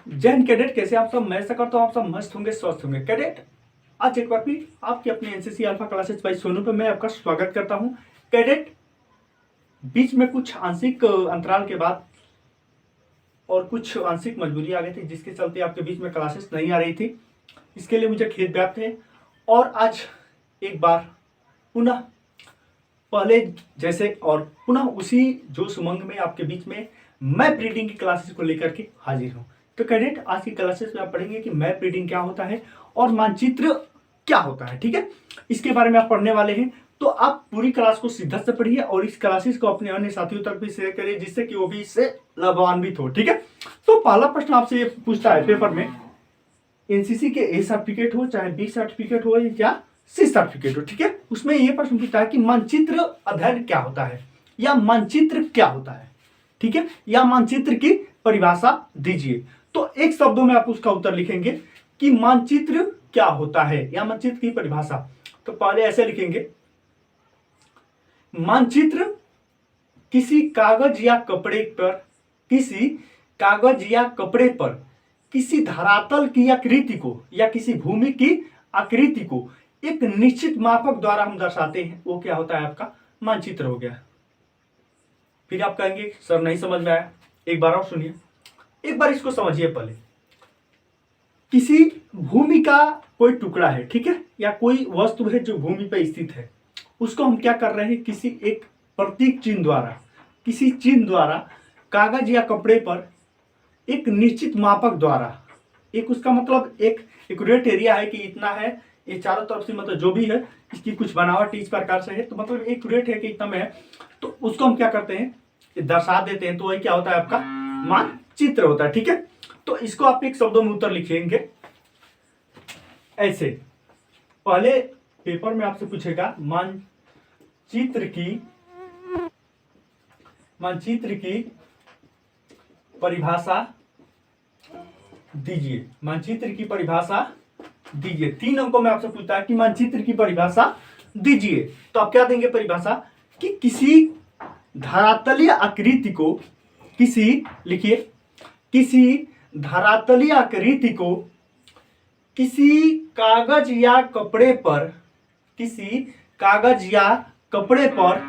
जय हिंद कैडेट, कैसे आप सब। मैं ऐसा करता हूँ आप सब मस्त होंगे, स्वस्थ होंगे। कैडेट, आज एक बार फिर आपकी अपनी NCC alpha classes by Sonu पे मैं आपका स्वागत करता हूँ। कैडेट, बीच में कुछ आंशिक अंतराल के बाद और कुछ आंशिक मजबूरी आ गई थी, जिसके चलते आपके बीच में क्लासेस नहीं आ रही थी। इसके लिए मुझे खेद व्याप्त है। और आज एक बार पुनः पहले जैसे और पुनः उसी जोश उमंग में आपके बीच में मैप रीडिंग की क्लासेस को लेकर के हाजिर हूँ। तो कैडेट, आज की क्लासेस में आप पढ़ेंगे कि मैप रीडिंग क्या होता है और मानचित्र क्या होता है। ठीक है, इसके बारे में आप पढ़ने वाले हैं। तो आप पूरी क्लास को शिद्दत से पढ़िए और इस क्लासेस को अपने अन्य साथियों तक भी शेयर करिए, जिससे कि वो भी इससे लाभान्वित हो। ठीक है, तो पहला प्रश्न आपसे ये पूछता है पेपर में, एनसीसी के ए सर्टिफिकेट हो चाहे बी सर्टिफिकेट हो या सी सर्टिफिकेट हो, ठीक है, उसमें ये प्रश्न पूछता है कि मानचित्र अध्ययन क्या होता है या मानचित्र क्या होता है। ठीक है, या मानचित्र की परिभाषा दीजिए। तो एक शब्दों में आप उसका उत्तर लिखेंगे कि मानचित्र क्या होता है या मानचित्र की परिभाषा। तो पहले ऐसे लिखेंगे, मानचित्र किसी कागज या कपड़े पर किसी धरातल की आकृति को या किसी भूमि की आकृति को एक निश्चित मापक द्वारा हम दर्शाते हैं, वो क्या होता है, आपका मानचित्र हो गया। फिर आप कहेंगे सर नहीं समझ में आया, एक बार और सुनिए, एक बार इसको समझिए पहले। किसी भूमि का कोई टुकड़ा है, ठीक है, या कोई वस्तु है जो भूमि पर स्थित है, उसको हम क्या कर रहे हैं, किसी एक प्रतीक चिन्ह द्वारा, किसी चिन्ह द्वारा कागज या कपड़े पर एक निश्चित मापक द्वारा, एक उसका मतलब एक एक्यूरेट एरिया है कि इतना है, ये चारों तरफ से मतलब जो भी है इसकी कुछ बनावट इस प्रकार से है, तो मतलब एक्यूरेट है कि इतना में है, तो उसको हम क्या करते हैं, दर्शा देते हैं। तो वही क्या होता है, आपका मानचित्र होता है। ठीक है, तो इसको आप एक शब्दों में उत्तर लिखेंगे ऐसे। पहले पेपर में आपसे पूछेगा मानचित्र की परिभाषा दीजिए। मानचित्र की परिभाषा दीजिए। 3 अंकों में आपसे पूछता है कि मानचित्र की परिभाषा दीजिए। तो आप क्या देंगे परिभाषा, कि किसी धरातलीय आकृति को, किसी धरातलीय आकृति को किसी कागज या कपड़े पर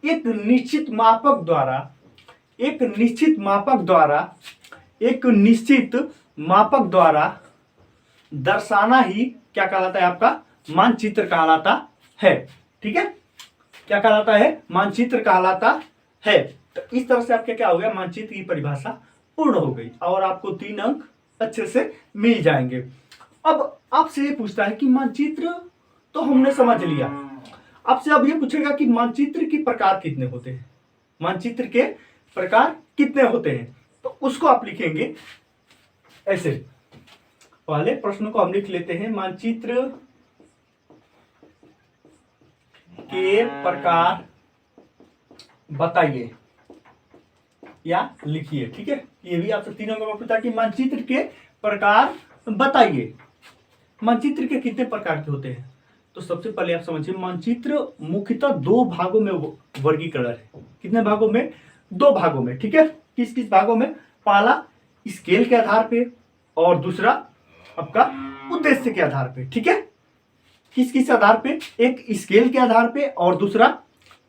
एक निश्चित मापक द्वारा दर्शाना ही क्या कहलाता है, आपका मानचित्र कहलाता है। ठीक है, क्या कहलाता है, मानचित्र कहलाता है। तो इस तरह से आपके क्या हो गया, मानचित्र की परिभाषा पूर्ण हो गई और आपको 3 अंक अच्छे से मिल जाएंगे। अब आपसे ये पूछता है कि मानचित्र तो हमने समझ लिया, आपसे अब ये पूछेगा कि मानचित्र के प्रकार कितने होते हैं, मानचित्र के प्रकार कितने होते हैं। तो उसको आप लिखेंगे ऐसे। पहले प्रश्न को हम लिख लेते हैं, मानचित्र के प्रकार बताइए या लिखिए। ठीक है, ये भी आपसे 3 अंकों में पूछा कि मानचित्र के प्रकार बताइए। मानचित्र के कितने प्रकार के होते हैं, तो सबसे पहले आप समझिए, मानचित्र मुख्यतः 2 भागों में वर्गीकरण है। कितने भागों में, 2 भागों में। ठीक है, किस किस भागों में, पहला स्केल के आधार पे और दूसरा आपका उद्देश्य के आधार पे। ठीक है, किस किस आधार पे, एक स्केल के आधार पे और दूसरा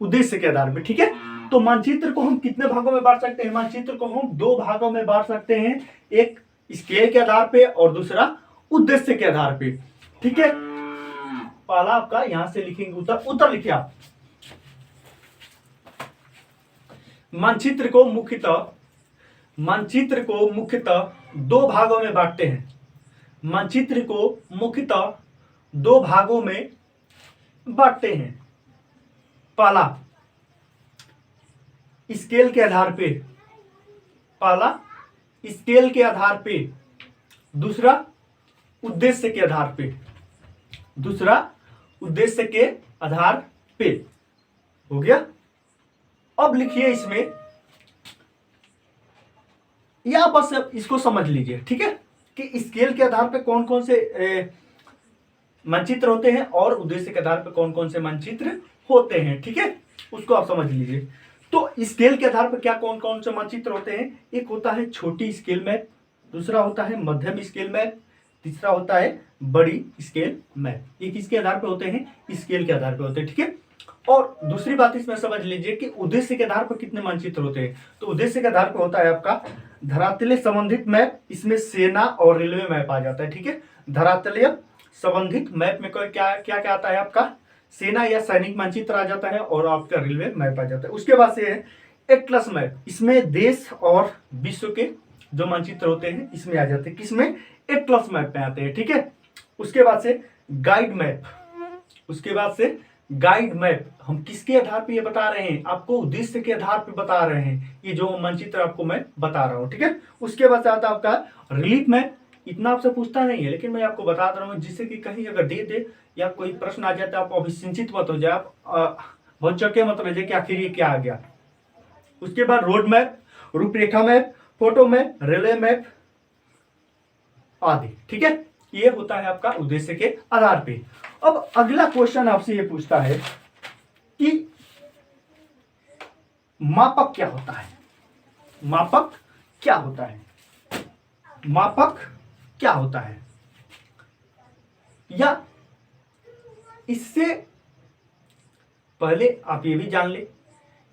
उद्देश्य के आधार पे। ठीक है, तो मानचित्र को हम कितने भागों में बांट सकते हैं, मानचित्र को हम 2 भागों में बांट सकते हैं, एक स्केल के आधार पे और दूसरा उद्देश्य के आधार पे। ठीक है, पहला आपका यहां से लिखेंगे उत्तर लिखिए आप। मानचित्र को मुख्यतः 2 भागों में बांटते हैं। मानचित्र को मुख्यतः 2 भागों में बांटते हैं। पहला स्केल के आधार पे, दूसरा उद्देश्य के आधार पे। हो गया। अब लिखिए इसमें, या बस इसको समझ लीजिए। ठीक है, कि स्केल के आधार पे कौन कौन से मानचित्र होते हैं और उद्देश्य के आधार पे कौन कौन से मानचित्र होते हैं। ठीक है, उसको आप समझ लीजिए। तो स्केल के आधार पर क्या कौन कौन से मानचित्र होते हैं, एक होता है छोटी स्केल मैप, दूसरा होता है मध्यम स्केल मैप, तीसरा होता है बड़ी स्केल मैप। ये किसके आधार पे होते हैं? स्केल के आधार पे होते हैं, ठीक है। और दूसरी बात इसमें समझ लीजिए कि उद्देश्य के आधार पर कितने मानचित्र होते हैं। तो उद्देश्य के आधार पर होता है आपका धरातलीय संबंधित मैप, इसमें सेना और रेलवे मैप आ जाता है, ठीक है। धरातलीय संबंधित मैप में क्या क्या क्या आता है आपका? सेना या सैनिक मानचित्र आ जाता है और आपका रेलवे मैप आ जाता है। उसके बाद से है एटलस मैप, इसमें देश और विश्व के जो मानचित्र होते हैं इसमें आ जाते हैं। किसमें? एटलस मैप में आते हैं, ठीक है। उसके बाद से गाइड मैप, उसके बाद से गाइड मैप हम किसके आधार पे ये बता रहे हैं? आपको उद्देश्य के आधार पे बता रहे हैं, ये जो मानचित्र आपको मैं बता रहा हूँ, ठीक है। उसके बाद से आता है आपका रिलीफ मैप। इतना आपसे पूछता नहीं है, लेकिन मैं आपको बता रहा हूँ जिससे कि कहीं अगर दे या कोई प्रश्न आ जाता है आप अभी चिंतित मत हो जाए, आप बहुत चौके मत रह जाए कि आखिर ये क्या आ गया। उसके बाद रोड मैप, रूपरेखा map, photo map, railway map आदि, ठीक है। ये होता है आपका उद्देश्य के आधार पे। अब अगला क्वेश्चन आपसे ये पूछता है कि मापक क्या होता है? मापक क्या होता है? मापक क्या होता है? या इससे पहले आप ये भी जान ले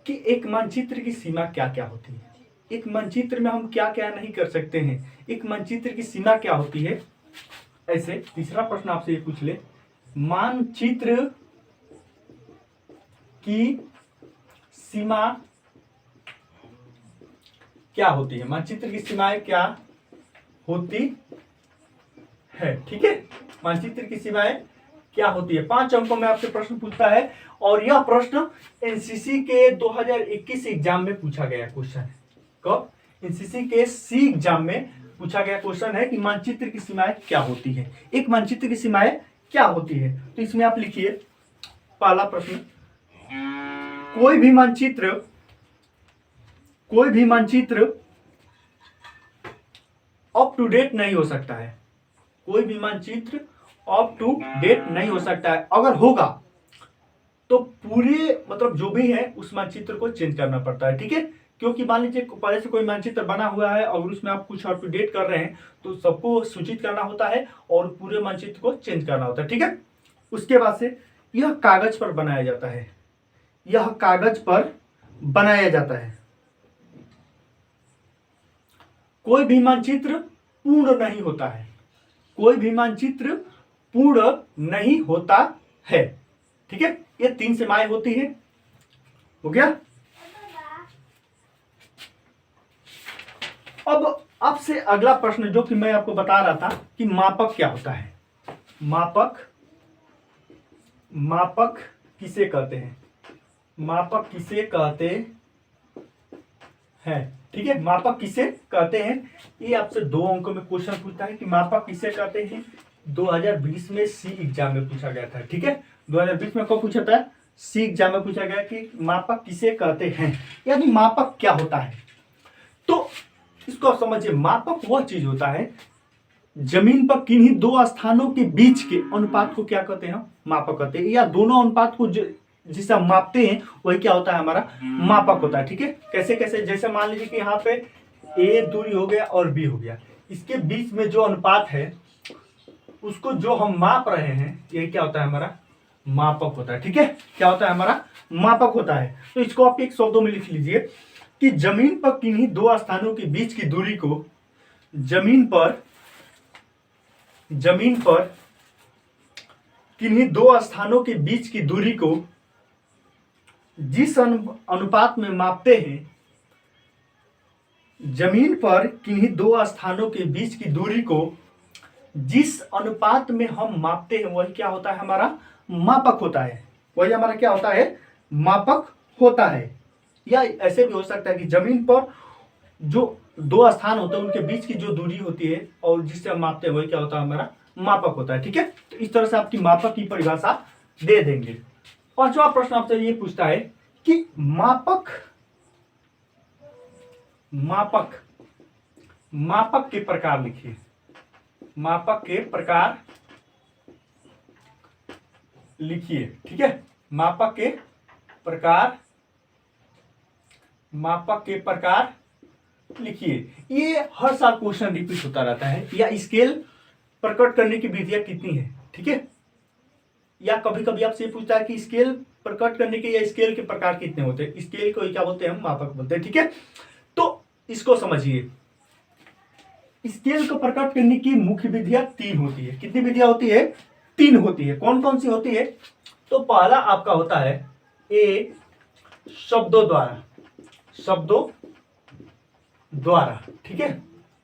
कि एक मानचित्र की सीमा क्या क्या होती है। एक मानचित्र में हम क्या क्या नहीं कर सकते हैं, एक मानचित्र की सीमा क्या होती है। ऐसे तीसरा प्रश्न आपसे ये पूछ ले, मानचित्र की सीमा क्या होती है? मानचित्र की सीमाएं क्या होती है, ठीक है। मानचित्र की सीमाएं क्या होती है? 5 अंकों में आपसे प्रश्न पूछता है और यह प्रश्न एनसीसी के 2021 एग्जाम में पूछा गया क्वेश्चन है। कब? एनसीसी के सी एग्जाम में पूछा गया क्वेश्चन है कि मानचित्र की सीमाएं क्या होती है। एक मानचित्र की सीमाएं क्या होती है? तो इसमें आप लिखिए पहला प्रश्न, कोई भी मानचित्र अप टू डेट नहीं हो सकता है। कोई भी मानचित्र अप टू डेट नहीं हो सकता है। अगर होगा तो पूरे मतलब जो भी है उस मानचित्र को चेंज करना पड़ता है, ठीक है। क्योंकि मान लीजिए पहले से कोई मानचित्र बना हुआ है और उसमें आप कुछ अप टू डेट कर रहे हैं तो सबको सूचित करना होता है और पूरे मानचित्र को चेंज करना होता है, ठीक है। उसके बाद से यह कागज पर बनाया जाता है, यह कागज पर बनाया जाता है। कोई भी मानचित्र पूर्ण नहीं होता है, कोई भी मानचित्र पूर्ण नहीं होता है, ठीक है। ये 3 सीमाएं होती है, हो गया। अब आपसे अगला प्रश्न जो कि मैं आपको बता रहा था कि मापक क्या होता है। मापक किसे कहते हैं? मापक किसे कहते हैं, ठीक है। मापक किसे कहते हैं, ये आपसे 2 अंकों में क्वेश्चन पूछता है कि मापक किसे कहते हैं। 2020 में सी एग्जाम में पूछा गया था, ठीक है। 2020 में कब पूछा था? सी एग्जाम में पूछा गया कि मापक किसे कहते हैं, यानी मापक क्या होता है। तो इसको आप समझिए, मापक वह चीज होता है जमीन पर किन्हीं 2 स्थानों के बीच के अनुपात को क्या कहते हैं? मापक कहते हैं। या दोनों अनुपात को जिसे हम मापते हैं वही क्या होता है? हमारा मापक होता है, ठीक है। कैसे कैसे? जैसे मान लीजिए कि यहाँ पे ए दूरी हो गया और बी हो गया, इसके बीच में जो अनुपात है उसको जो हम माप रहे हैं ये क्या होता है? हमारा मापक होता है, ठीक है। क्या होता है? हमारा मापक होता है। तो इसको आप एक शब्दों में लिख लीजिए कि जमीन पर किन्हीं 2 स्थानों के बीच की दूरी को जमीन पर किन्हीं 2 स्थानों के बीच की दूरी को जिस अनुपात में मापते हैं, जमीन पर किन्हीं 2 स्थानों के बीच की दूरी को जिस अनुपात में हम मापते हैं वही क्या होता है? हमारा मापक होता है। वही हमारा क्या होता है? मापक होता है। या ऐसे भी हो सकता है कि जमीन पर जो 2 स्थान होते हैं उनके बीच की जो दूरी होती है और जिससे हम मापते हैं वही क्या होता है? हमारा मापक होता है, ठीक है। तो इस तरह से आपकी मापक की परिभाषा दे देंगे। 5वां प्रश्न आपसे ये पूछता है कि मापक के प्रकार लिखिए। मापक के प्रकार लिखिए, ठीक है। मापक के प्रकार लिखिए, ये हर साल क्वेश्चन रिपीट होता रहता है, या स्केल प्रकट करने की विधियां कितनी है, ठीक है। या कभी कभी आपसे पूछता है कि स्केल प्रकट करने के या स्केल के प्रकार कितने होते हैं। स्केल को क्या बोलते हैं, हम मापक बोलते हैं, ठीक है। तो इसको समझिए, स्केल को प्रकट करने की मुख्य विधियां 3 होती है। कितनी विधियां होती है? 3 होती है। कौन कौन सी होती है? तो पहला आपका होता है ए, शब्दों द्वारा, ठीक है।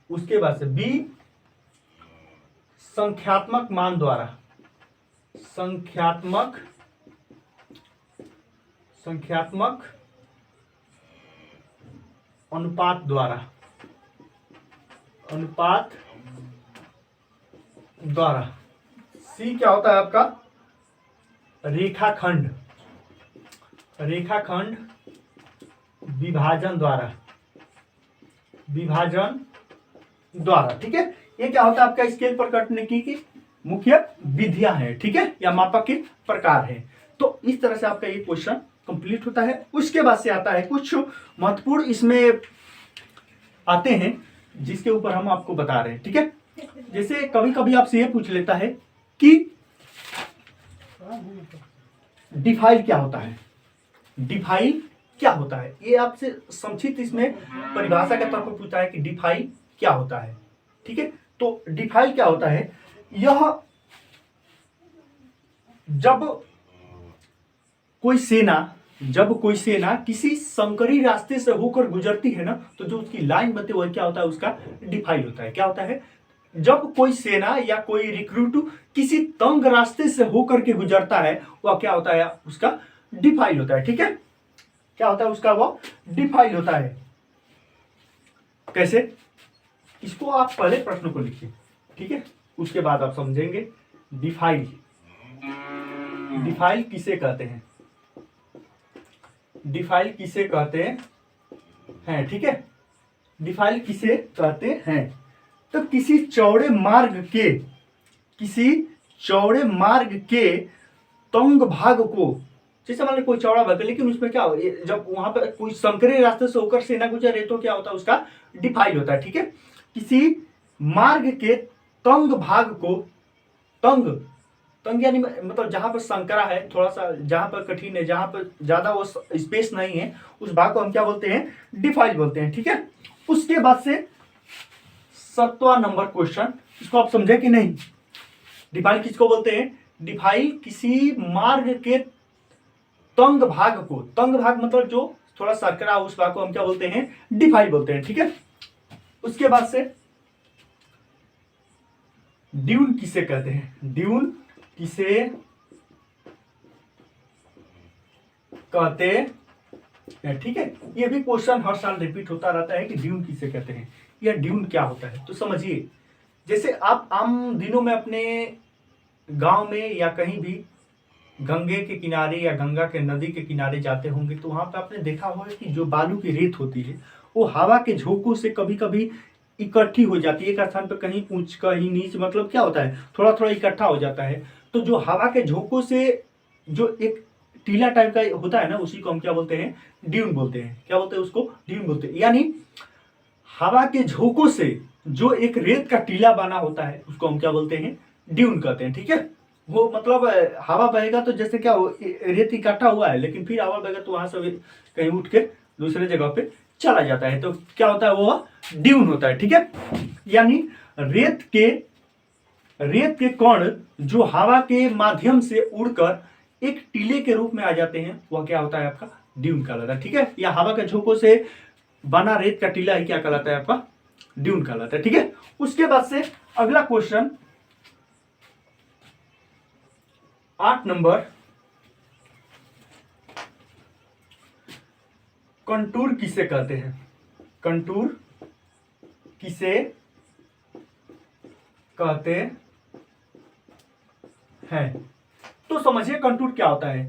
उसके बाद से बी, संख्यात्मक मान द्वारा, संख्यात्मक अनुपात द्वारा। सी क्या होता है आपका? रेखाखंड विभाजन द्वारा, ठीक है। ये क्या होता है आपका? स्केल प्रकट करने की मुख्य विधियां हैं, ठीक है, या मापक के प्रकार है। तो इस तरह से आपका ये क्वेश्चन कंप्लीट होता है। उसके बाद से आता है कुछ महत्वपूर्ण इसमें आते हैं जिसके ऊपर हम आपको बता रहे हैं, ठीक है। जैसे कभी कभी आपसे ये पूछ लेता है कि डिफाइल क्या होता है, डिफाइल क्या होता है। ये आपसे संक्षिप्त इसमें परिभाषा के तौर पर पूछता है कि डिफाइल क्या होता है, ठीक है। तो डिफाइल क्या होता है? यह जब कोई सेना किसी संकरी रास्ते से होकर गुजरती है ना, तो जो उसकी लाइन बनती है वह क्या होता है? उसका डिफाइल होता है। क्या होता है? जब कोई सेना या कोई रिक्रूट किसी तंग रास्ते से होकर के गुजरता है, वह क्या होता है? उसका डिफाइल होता है, ठीक है। क्या होता है उसका? वो डिफाइल होता है। कैसे? इसको आप पहले प्रश्न को लिखिए, ठीक है, उसके बाद आप समझेंगे। डिफाइल किसे कहते हैं? डिफाइल किसे कहते हैं, ठीक है। डिफाइल किसे कहते हैं? तो किसी चौड़े मार्ग के तंग भाग को, जैसे मान लो कोई चौड़ा भाग है, लेकिन उसमें क्या हो, जब वहां पर कोई संकरे रास्ते से होकर सेना गुजरे तो क्या होता है? उसका डिफाइल होता है, ठीक है। किसी मार्ग के तंग भाग को, तंग यानी मतलब जहां पर संकरा है, थोड़ा सा जहां पर कठिन है, जहां पर ज्यादा वो स्पेस नहीं है, उस भाग को हम क्या बोलते हैं? डिफाइल बोलते हैं, ठीक है। उसके बाद से 7वां नंबर क्वेश्चन, इसको आप समझे कि नहीं? डिफाइल किसको बोलते हैं? डिफाइल किसी मार्ग के तंग भाग को, तंग भाग मतलब जो थोड़ा सरकरा, उस भाग को हम क्या बोलते हैं? डिफाइल बोलते हैं, ठीक है। उसके बाद से ड्यून किसे कहते हैं? ड्यून किसे कहते हैं, ठीक है। ये भी क्वेश्चन हर साल रिपीट होता रहता है कि ड्यून किसे कहते हैं या ड्यून क्या होता है। तो समझिए, जैसे आप आम दिनों में अपने गांव में या कहीं भी गंगे के किनारे या गंगा के नदी के किनारे जाते होंगे, तो वहां पर आपने देखा होगा कि जो बालू की रेत होती है वो हवा के झोंकों से कभी कभी इकट्ठी हो जाती है, एक स्थान पर कहीं ऊंच कहीं नीच, मतलब क्या होता है? थोड़ा थोड़ा इकट्ठा हो जाता है। तो जो हवा के झोंकों से जो एक टीला टाइप का होता है ना, उसी को हम क्या बोलते हैं? ड्यून बोलते हैं। क्या बोलते हैं उसको? ड्यून बोलते हैं। यानी हवा के झोंकों से जो एक रेत का टीला बना होता है उसको हम क्या बोलते हैं? ड्यून कहते हैं, ठीक है। वो मतलब हवा बहेगा तो जैसे क्या रेत इकट्ठा हुआ है, लेकिन फिर हवा बहेगा तो वहां से कहीं उठ के दूसरे जगह पे चला जाता है, तो क्या होता है? वो ड्यून होता है, ठीक है। यानी रेत के कण जो हवा के माध्यम से उड़कर एक टीले के रूप में आ जाते हैं, वह क्या होता है? आपका ड्यून कहलाता है, ठीक है। या हवा के झोंकों से बना रेत का टीला ही क्या कहलाता है? आपका ड्यून कहलाता है, ठीक है। उसके बाद से अगला क्वेश्चन 8 नंबर, कंटूर किसे कहते हैं? कंटूर किसे कहते हैं? तो समझिए कंटूर क्या होता है।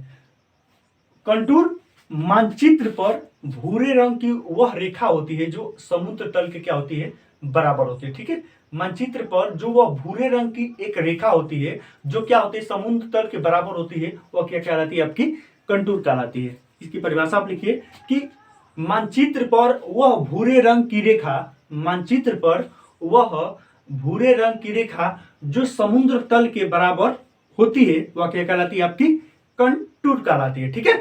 कंटूर मानचित्र पर भूरे रंग की वह रेखा होती है जो समुद्र तल के क्या होती है? बराबर होती है, ठीक है। मानचित्र पर जो वह भूरे रंग की एक रेखा होती है जो क्या होती है? समुद्र तल के बराबर होती है, वह क्या कहलाती है? आपकी कंटूर कहलाती है। इसकी परिभाषा आप लिखिए कि मानचित्र पर वह भूरे रंग की रेखा, मानचित्र पर वह भूरे रंग की रेखा जो समुद्र तल के बराबर होती है वह क्या कहलाती है? आपकी कंटूर कहलाती है। ठीक है,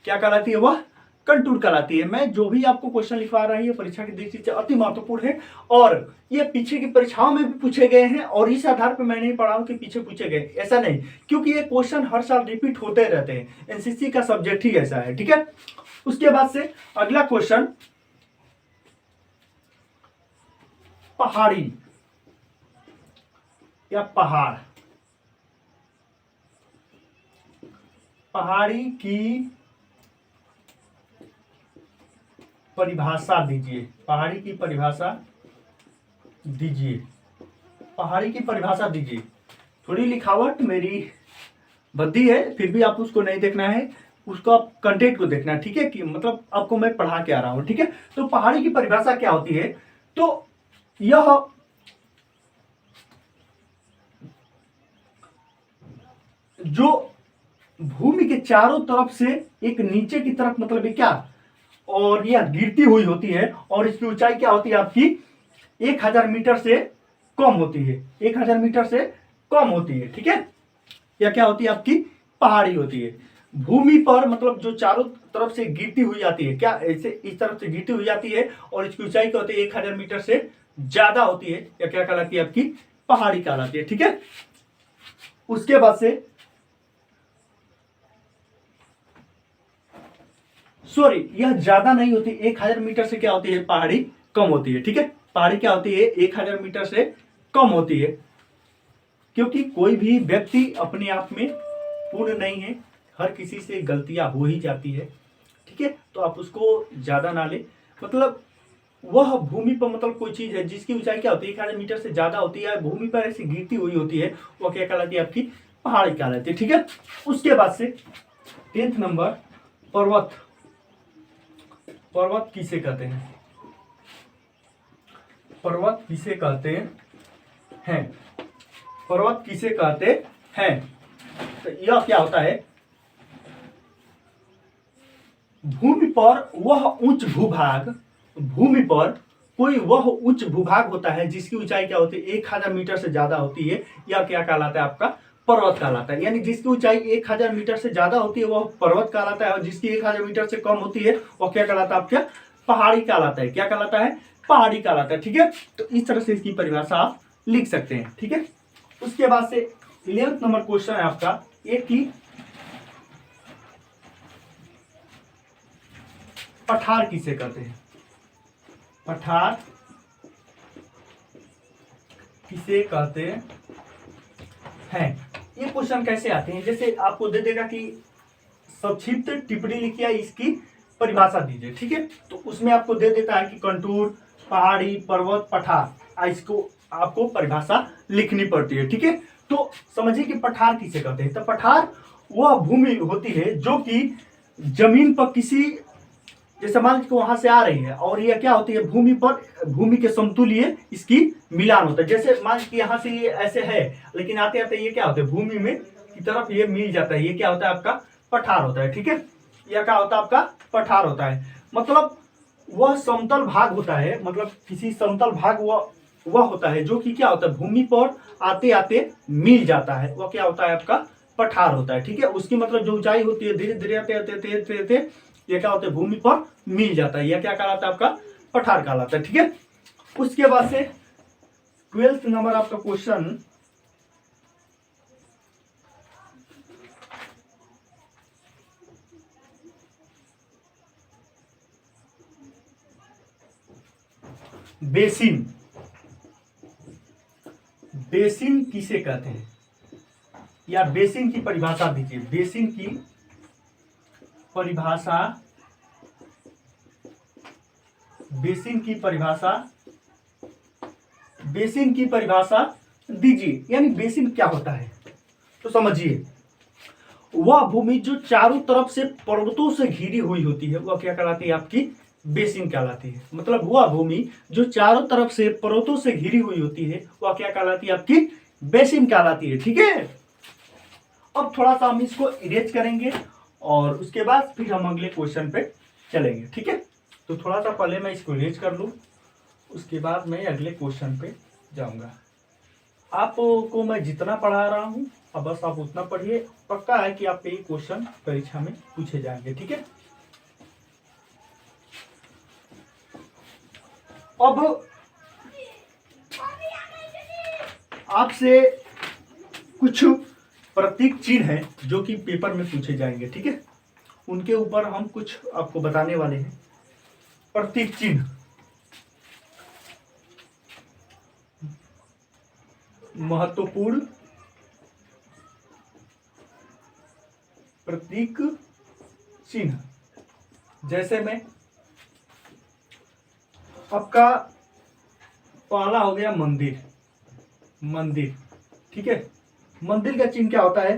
क्या कहलाती है? वह कंटूर कहलाती है। मैं जो भी आपको क्वेश्चन लिखवा रहा हूं ये परीक्षा की दृष्टि से अति महत्वपूर्ण है और ये पीछे की परीक्षाओं में भी पूछे गए हैं और इस आधार पर मैं नहीं पढ़ा हूं कि पीछे पूछे गए, ऐसा नहीं, क्योंकि ये क्वेश्चन हर साल रिपीट होते रहते हैं। एनसीसी का सब्जेक्ट ही ऐसा है। ठीक है, उसके बाद से अगला क्वेश्चन, पहाड़ी या पहाड़, पहाड़ी की परिभाषा दीजिए। पहाड़ी की परिभाषा दीजिए। पहाड़ी की परिभाषा दीजिए। थोड़ी लिखावट मेरी भद्दी है, फिर भी आप उसको नहीं देखना है, उसको आप कंटेंट को देखना है। ठीक है, कि मतलब आपको मैं पढ़ा के आ रहा हूं। ठीक है, तो पहाड़ी की परिभाषा क्या होती है? तो यह जो भूमि के चारों तरफ से एक नीचे की तरफ, मतलब ये क्या, और यह गिरती हुई होती है और इसकी ऊंचाई क्या होती है? आपकी 1000 मीटर से कम होती है। 1000 मीटर से कम होती है। ठीक है, यह क्या होती है? आपकी पहाड़ी होती है। भूमि पर मतलब जो चारों तरफ से गिरती हुई आती है, क्या ऐसे इस तरफ से गिरती हुई आती है और इसकी ऊंचाई क्या होती है? 1000 मीटर से ज्यादा होती है, या क्या कहलाती है? आपकी पहाड़ी कहलाती है। ठीक है, उसके बाद से सॉरी, यह ज्यादा नहीं होती। 1000 मीटर से क्या होती है? पहाड़ी कम होती है। ठीक है, पहाड़ी क्या होती है? 1000 मीटर से कम होती है, क्योंकि कोई भी व्यक्ति अपने आप में पूर्ण नहीं है, हर किसी से गलतियां हो ही जाती है। ठीक है, तो आप उसको ज्यादा ना ले, मतलब वह भूमि पर मतलब कोई चीज है जिसकी ऊंचाई क्या होती है? 1000 मीटर से ज्यादा होती है, भूमि पर ऐसी गिरती हुई होती है, वह क्या कहलाती है? आपकी पहाड़ी कहलाती है। ठीक है, उसके बाद से 10th नंबर, पर्वत। पर्वत किसे कहते हैं? पर्वत किसे कहते हैं? पर्वत किसे कहते हैं? तो यह क्या होता है? भूमि पर वह उच्च भूभाग, भूमि पर कोई वह उच्च भूभाग होता है जिसकी ऊंचाई क्या होती है? 1000 मीटर से ज्यादा होती है, यह क्या कहलाता है? आपका पर्वत कहलाता है। यानी जिसकी ऊंचाई 1000 मीटर से ज्यादा होती है वह पर्वत कहलाता है, और जिसकी 1000 मीटर से कम होती है वह क्या कहलाता है? आपका पहाड़ी कहलाता है। क्या कहलाता है? पहाड़ी कहलाता है। ठीक है, तो इस तरह से इसकी परिभाषा आप लिख सकते हैं। ठीक है, उसके बाद से 11th नंबर क्वेश्चन है आपका, एक ही पठार किसे कहते हैं? पठार किसे कहते हैं? ये क्वेश्चन कैसे आते हैं? जैसे आपको दे देगा कि संक्षिप्त टिप्पणी लिखिए, इसकी परिभाषा दीजिए। ठीक है, तो उसमें आपको दे देता है कि कंटूर, पहाड़ी, पर्वत, पठार, इसको आपको परिभाषा लिखनी पड़ती है। ठीक है, तो समझिए कि पठार किसे कहते हैं। तो पठार वह भूमि होती है जो कि जमीन पर किसी, जैसे मान लीजिए वहां से आ रही है और ये क्या होती है? भूमि पर, भूमि के समतुल्य इसकी मिलान होता है। जैसे मान लीजिए यहाँ से ये ऐसे है, लेकिन आते आते ये क्या होता है? भूमि में की तरफ ये मिल जाता है, ये क्या होता है? आपका पठार होता है। ठीक है, यह क्या होता है? आपका पठार होता है। मतलब वह समतल भाग होता है, मतलब किसी समतल भाग वह होता है जो कि क्या होता है? भूमि पर आते आते मिल जाता है, वह क्या होता है? आपका पठार होता है। ठीक है, उसकी मतलब जो ऊंचाई होती है धीरे धीरे आते आते ये क्या होता है? भूमि पर मिल जाता है, यह क्या कहलाता है? आपका पठार कहलाता है। ठीक है, उसके बाद से 12th नंबर आपका क्वेश्चन, बेसिन। बेसिन किसे कहते हैं? या बेसिन की परिभाषा दीजिए। बेसिन की परिभाषा, बेसिन की परिभाषा, बेसिन की परिभाषा दीजिए। यानी बेसिन क्या होता है? तो समझिए, वह भूमि जो चारों तरफ से पर्वतों से घिरी हुई होती है वह क्या कहलाती है? आपकी बेसिन कहलाती है। मतलब वह भूमि जो चारों तरफ से पर्वतों से घिरी हुई होती है वह क्या कहलाती है? आपकी बेसिन कहलाती है। ठीक है, अब थोड़ा सा हम इसको इरेज करेंगे और उसके बाद फिर हम अगले क्वेश्चन पे चलेंगे। ठीक है, तो थोड़ा सा पहले मैं इसको इरेज कर लूँ, उसके बाद मैं अगले क्वेश्चन पे जाऊंगा। आपको मैं जितना पढ़ा रहा हूँ अब बस आप उतना पढ़िए, पक्का है कि आपके ये क्वेश्चन परीक्षा में पूछे जाएंगे, ठीक है। अब आपसे कुछ प्रतीक चिन्ह है जो कि पेपर में पूछे जाएंगे, ठीक है। उनके ऊपर हम कुछ आपको बताने वाले हैं। प्रतीक चिन्ह, महत्वपूर्ण प्रतीक चिन्ह, जैसे में आपका पहला हो गया मंदिर। मंदिर, ठीक है। मंदिर का चिन्ह क्या होता है,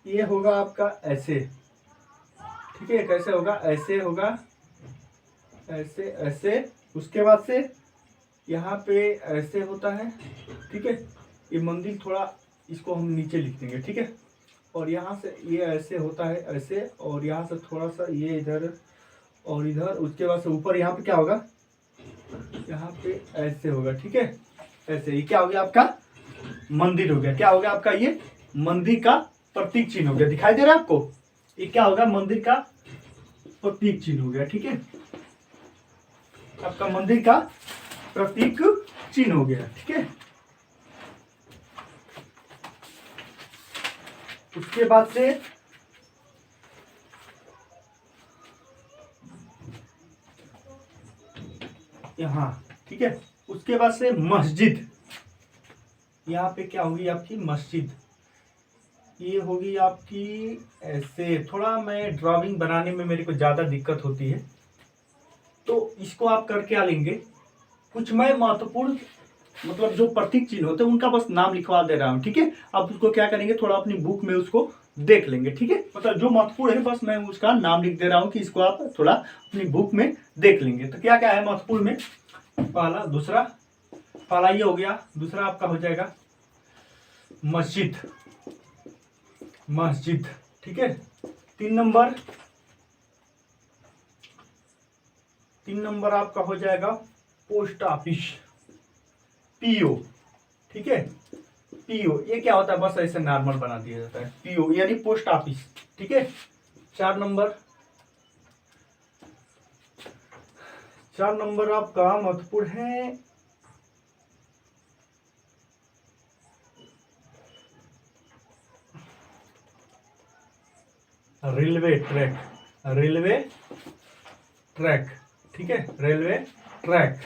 ये होगा आपका ऐसे, ठीक है। कैसे होगा, ऐसे होगा, ऐसे ऐसे। उसके बाद से यहाँ पे ऐसे होता है, ठीक है। ये मंदिर थोड़ा इसको हम नीचे लिख देंगे, ठीक है। और यहाँ से ये ऐसे होता है, ऐसे, और यहाँ से थोड़ा सा ये इधर और इधर। उसके बाद से ऊपर यहाँ पे क्या होगा, यहाँ पे ऐसे होगा, ठीक है। ऐसे, ये क्या हो गया आपका मंदिर हो गया। क्या हो गया आपका, ये मंदिर का प्रतीक चिन्ह हो गया। दिखाई दे रहा है आपको, ये क्या होगा, मंदिर का प्रतीक चिन्ह हो गया, ठीक है। आपका मंदिर का प्रतीक चिन्ह हो गया, ठीक है। उसके बाद से यहाँ, ठीक है। उसके बाद से मस्जिद, यहाँ पे क्या होगी आपकी मस्जिद, ये होगी आपकी ऐसे। थोड़ा मैं ड्राइंग बनाने में मेरे को ज़्यादा दिक्कत होती है, तो इसको आप करके क्या लेंगे, कुछ मैं महत्वपूर्ण मतलब जो प्रतीक चिन्ह होते हैं उनका बस नाम लिखवा दे रहा हूँ, ठीक है। आप उसको क्या करेंगे, थोड़ा अपनी बुक में उसको देख लेंगे, ठीक है। मतलब जो महत्वपूर्ण है बस मैं उसका नाम लिख दे रहा हूँ कि इसको आप थोड़ा अपनी बुक में देख लेंगे। तो क्या क्या है महत्वपूर्ण में, पहला, दूसरा, पहला ये हो गया। दूसरा आपका हो जाएगा मस्जिद, मस्जिद, ठीक है। 3 नंबर आपका हो जाएगा पोस्ट ऑफिस, पीओ, ठीक है। पीओ ये क्या होता है, बस ऐसे नॉर्मल बना दिया जाता है, पीओ यानी पोस्ट ऑफिस, ठीक है। 4 नंबर आपका महत्वपूर्ण है रेलवे ट्रैक, रेलवे ट्रैक, ठीक है, रेलवे ट्रैक।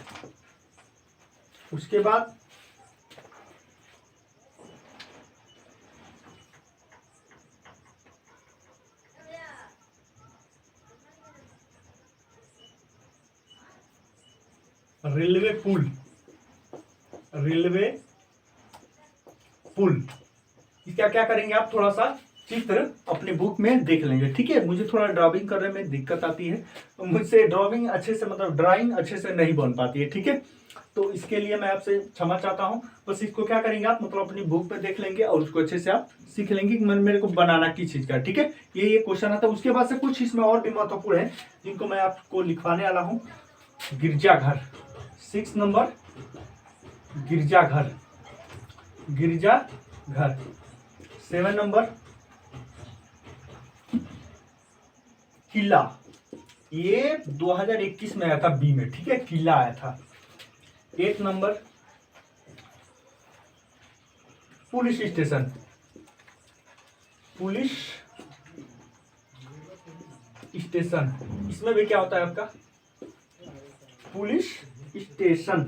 उसके बाद रेलवे पुल, रेलवे पुल। इसका क्या करेंगे आप, थोड़ा सा चित्र अपनी बुक में देख लेंगे, ठीक है। मुझे थोड़ा ड्राइंग करने में दिक्कत आती है, तो मुझसे ड्राइंग अच्छे से मतलब ड्राइंग अच्छे से नहीं बन पाती है, ठीक है। तो इसके लिए मैं आपसे क्षमा चाहता हूँ। बस इसको क्या करेंगे आप, मतलब अपनी बुक पे देख लेंगे और उसको अच्छे से आप सीख लेंगे कि मेरे को बनाना किस चीज़ का, ठीक है। ये क्वेश्चन आता है। उसके बाद से कुछ इसमें और भी महत्वपूर्ण है जिनको मैं आपको लिखवाने वाला हूँ। गिरजाघर, 6 नंबर, गिरजाघर, गिरजाघर। 7 नंबर किला, ये 2021 में आया था बी में, ठीक है, किला आया था। 8 number police station, police station. इसमें भी क्या होता है आपका पुलिस स्टेशन,